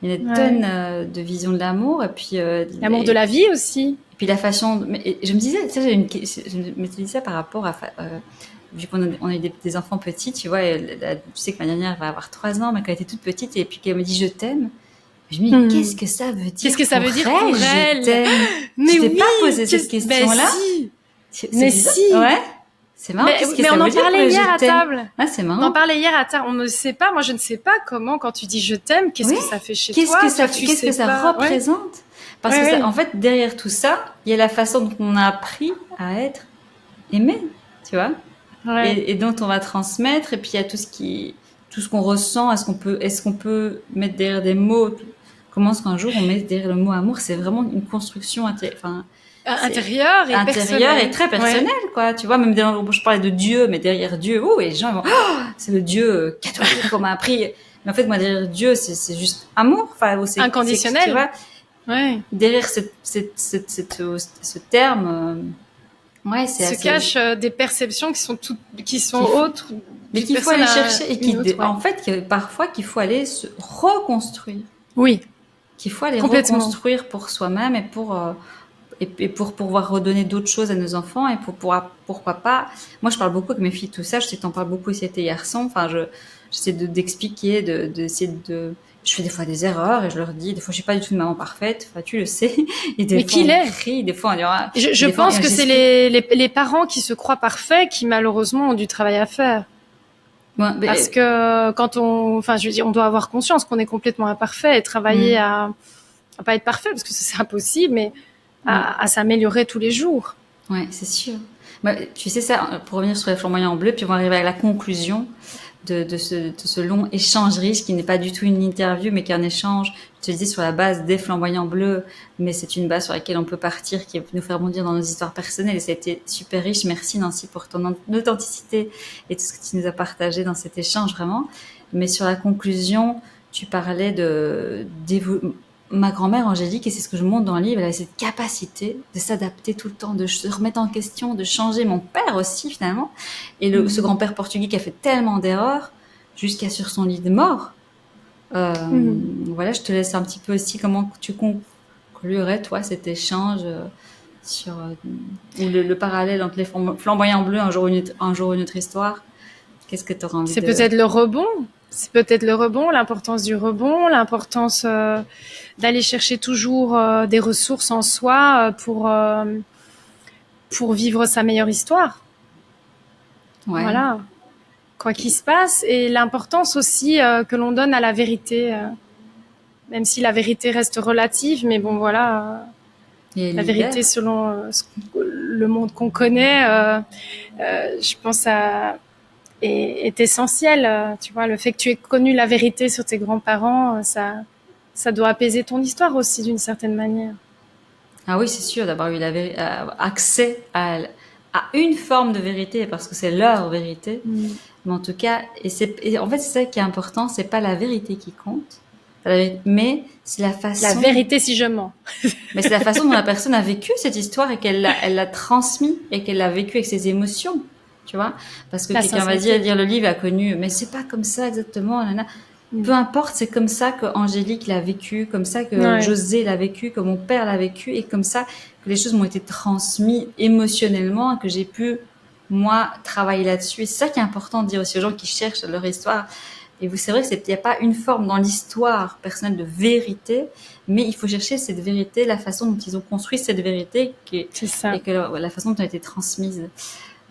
A: il y a des tonnes de visions de l'amour. Et puis,
B: l'amour de la vie aussi.
A: Et puis la façon... je me disais, je me disais ça par rapport à... vu qu'on a eu des enfants petits, tu vois, tu sais que ma dernière va avoir 3 ans, mais quand elle était toute petite, et puis qu'elle me dit « je t'aime », je me dis, qu'est-ce que ça veut dire?
B: Qu'est-ce que ça veut dire pour elle?
A: Je t'aime.
B: Mais
A: tu t'es pas posé cette question-là?
B: Mais si.
A: Ouais. C'est marrant.
B: Mais on en parlait hier à table.
A: Ah, c'est marrant.
B: On en parlait hier à table. On ne sait pas. Moi, je ne sais pas comment, quand tu dis je t'aime, qu'est-ce que ça fait chez toi?
A: Qu'est-ce que ça représente? Parce que en fait, derrière tout ça, il y a la façon dont on a appris à être aimé, tu vois? Et dont on va transmettre. Et puis, il y a tout ce qu'on ressent. Est-ce qu'on peut mettre derrière des mots? Comment est-ce qu'un jour on met derrière le mot amour? C'est vraiment une construction
B: intérieure
A: et très personnelle, quoi. Tu vois, même je parlais de Dieu, mais derrière Dieu, et les gens vont, c'est le Dieu catholique qu'on m'a appris. Mais en fait, moi, derrière Dieu, c'est juste amour, c'est
B: inconditionnel.
A: Tu vois, derrière ce terme,
B: se cachent des perceptions qui sont autres,
A: mais qu'il faut aller chercher en fait, parfois qu'il faut aller se reconstruire.
B: Oui.
A: Qu'il faut aller reconstruire pour soi-même et pour et pour pouvoir redonner d'autres choses à nos enfants et pour pouvoir, pourquoi pas. Moi, je parle beaucoup avec mes filles, tout ça. Je sais que t'en parles beaucoup aussi avec tes garçons. Enfin, j'essaie d'expliquer, d'essayer de, je fais des fois des erreurs et je leur dis, des fois, je suis pas du tout une maman parfaite. Enfin, tu le sais. Et des
B: Mais
A: fois,
B: qu'il
A: on
B: est.
A: crie, des fois, on dit, ah,
B: Je
A: des fois,
B: pense que c'est
A: j'explique.
B: les parents qui se croient parfaits qui malheureusement ont du travail à faire.
A: Ouais,
B: Parce que quand enfin, je veux dire, on doit avoir conscience qu'on est complètement imparfait et travailler
A: mm,
B: à pas être parfait parce que c'est impossible, mais
A: mm.
B: à s'améliorer tous les jours.
A: Ouais, c'est sûr. Bah, tu sais ça, pour revenir sur les flamboyants en bleu, puis on va arriver à la conclusion de ce long échange riche qui n'est pas du tout une interview, mais qui est un échange, je te le dis, sur la base des flamboyants bleus, mais c'est une base sur laquelle on peut partir, qui peut nous faire bondir dans nos histoires personnelles, et ça a été super riche. Merci Nancy pour ton authenticité et tout ce que tu nous as partagé dans cet échange, vraiment. Mais sur la conclusion, tu parlais ma grand-mère Angélique, et c'est ce que je montre dans le livre, elle a cette capacité de s'adapter tout le temps, de se remettre en question, de changer. Mon père aussi, finalement. Et ce grand-père portugais qui a fait tellement d'erreurs, jusqu'à sur son lit de mort. Euh,
B: Mhm.
A: voilà, je te laisse un petit peu aussi comment tu conclurais, toi, cet échange sur ou le parallèle entre les flamboyants bleus, un jour une autre histoire. Qu'est-ce que tu auras envie
B: C'est
A: de...
B: peut-être le rebond. C'est peut-être le rebond, l'importance du rebond, l'importance d'aller chercher toujours des ressources en soi pour vivre sa meilleure histoire.
A: Ouais,
B: Voilà, quoi qu'il se passe, et l'importance aussi que l'on donne à la vérité, même si la vérité reste relative, mais bon voilà,
A: et
B: la vérité
A: libère.
B: selon le monde qu'on connaît, je pense est essentiel. Tu vois, le fait que tu aies connu la vérité sur tes grands-parents, ça doit apaiser ton histoire aussi d'une certaine manière.
A: Ah oui, c'est sûr, d'avoir eu accès à une forme de vérité, parce que c'est leur vérité.
B: Mm.
A: Mais en tout cas, et en fait, c'est ça qui est important, c'est pas la vérité qui compte, mais c'est la
B: La
A: façon,
B: vérité si je mens.
A: mais c'est la façon dont la personne a vécu cette histoire et elle l'a transmis et qu'elle l'a vécu avec ses émotions, tu vois. Parce que
B: La
A: quelqu'un va dire,
B: sincérité.
A: lire le livre, a connu, mais c'est pas comme ça exactement, nanana.
B: Mm.
A: Peu importe, c'est comme ça que Angélique l'a vécu, comme ça que
B: Ouais.
A: José l'a vécu, que mon père l'a vécu, et comme ça que les choses m'ont été transmises émotionnellement, et que j'ai pu, moi, travailler là-dessus. Et c'est ça qui est important de dire aussi aux gens qui cherchent leur histoire. Et vous, c'est vrai qu'il n'y a pas une forme dans l'histoire personnelle de vérité, mais il faut chercher cette vérité, la façon dont ils ont construit cette vérité,
B: C'est ça.
A: et que la façon dont elle a été transmise.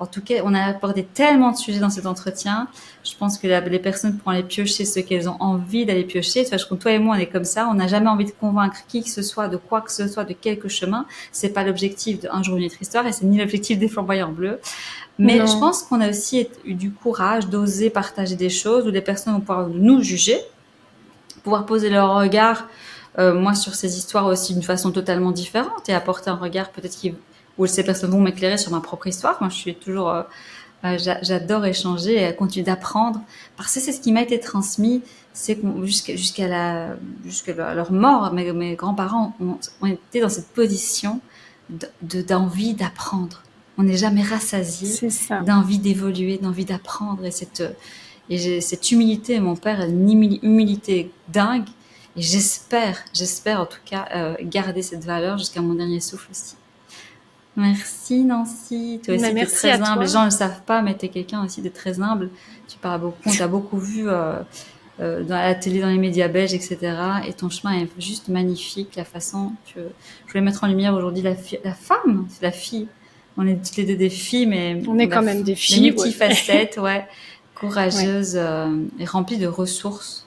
A: En tout cas, on a abordé tellement de sujets dans cet entretien. Je pense que les personnes pourront aller piocher ce qu'elles ont envie d'aller piocher. Parce que toi et moi, on est comme ça. On n'a jamais envie de convaincre qui que ce soit de quoi que ce soit, de quelque chemin. C'est pas l'objectif d'un jour une autre histoire, et c'est ni l'objectif des flamboyants bleus. Mais je
B: Non.
A: pense qu'on a aussi eu du courage d'oser partager des choses où les personnes vont pouvoir nous juger, pouvoir poser leur regard, moi, sur ces histoires aussi d'une façon totalement différente, et apporter un regard peut-être où ces personnes vont m'éclairer sur ma propre histoire. Moi, je suis toujours, j'adore échanger et continuer d'apprendre, parce que c'est ce qui m'a été transmis. C'est que jusqu'à leur mort, mes grands-parents ont été dans cette position d'envie d'apprendre. On n'est jamais rassasié
B: C'est ça.
A: d'envie d'évoluer, d'envie d'apprendre, et j'ai cette humilité. Mon père a une humilité dingue, et j'espère en tout cas garder cette valeur jusqu'à mon dernier souffle aussi. Merci Nancy, toi
B: Mais
A: aussi t'es
B: merci à
A: très humble. Les
B: toi.
A: gens ne le savent pas, mais t'es quelqu'un aussi de très humble. Tu parles beaucoup, on t'a beaucoup vu dans la télé, dans les médias belges, etc. Et ton chemin est juste magnifique, la façon. Je voulais mettre en lumière aujourd'hui la femme, c'est la fille. On est toutes les deux des filles, mais
B: On est quand même des
A: les
B: filles, ouais.
A: multifacettes, ouais,
B: Ouais.
A: courageuses et remplies de ressources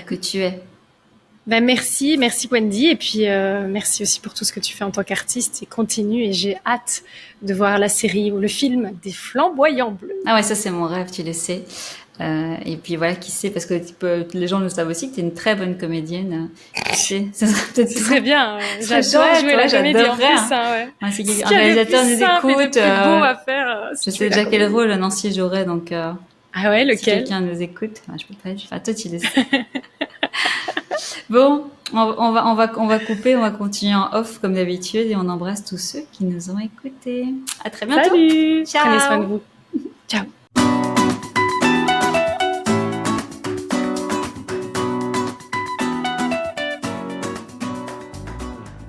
A: que tu es.
B: Ben merci, merci Wendy, et puis merci aussi pour tout ce que tu fais en tant qu'artiste, et continue, et j'ai hâte de voir la série ou le film des Flamboyants Bleus.
A: Ah ouais, ça c'est mon rêve, tu le sais. Et puis voilà, qui sait, parce que les gens le savent aussi que tu es une très bonne comédienne. Qui sait, ça serait peut-être
B: Ce serait bien,
A: ce serait
B: j'adore
A: chouette,
B: jouer
A: ouais,
B: la comédie en
A: j'adorerais.
B: plus,
A: Hein.
B: hein, ouais.
A: Ouais, si
B: Ce
A: un
B: qu'il y a de
A: réalisateur
B: plus
A: nous
B: simple et de
A: écoute,
B: plus beau à faire,
A: je
B: c'est
A: sais
B: jouer la
A: déjà quel
B: comédie.
A: rôle Nancy jouerait, donc
B: Ah ouais,
A: si
B: lequel?
A: quelqu'un nous écoute, je peux pas dire. Enfin, toi tu le sais. Bon, on va couper, on va continuer en off comme d'habitude, et on embrasse tous ceux qui nous ont écoutés. À très bientôt.
B: Salut! Prenez soin de
A: Ciao.
B: vous. Ciao!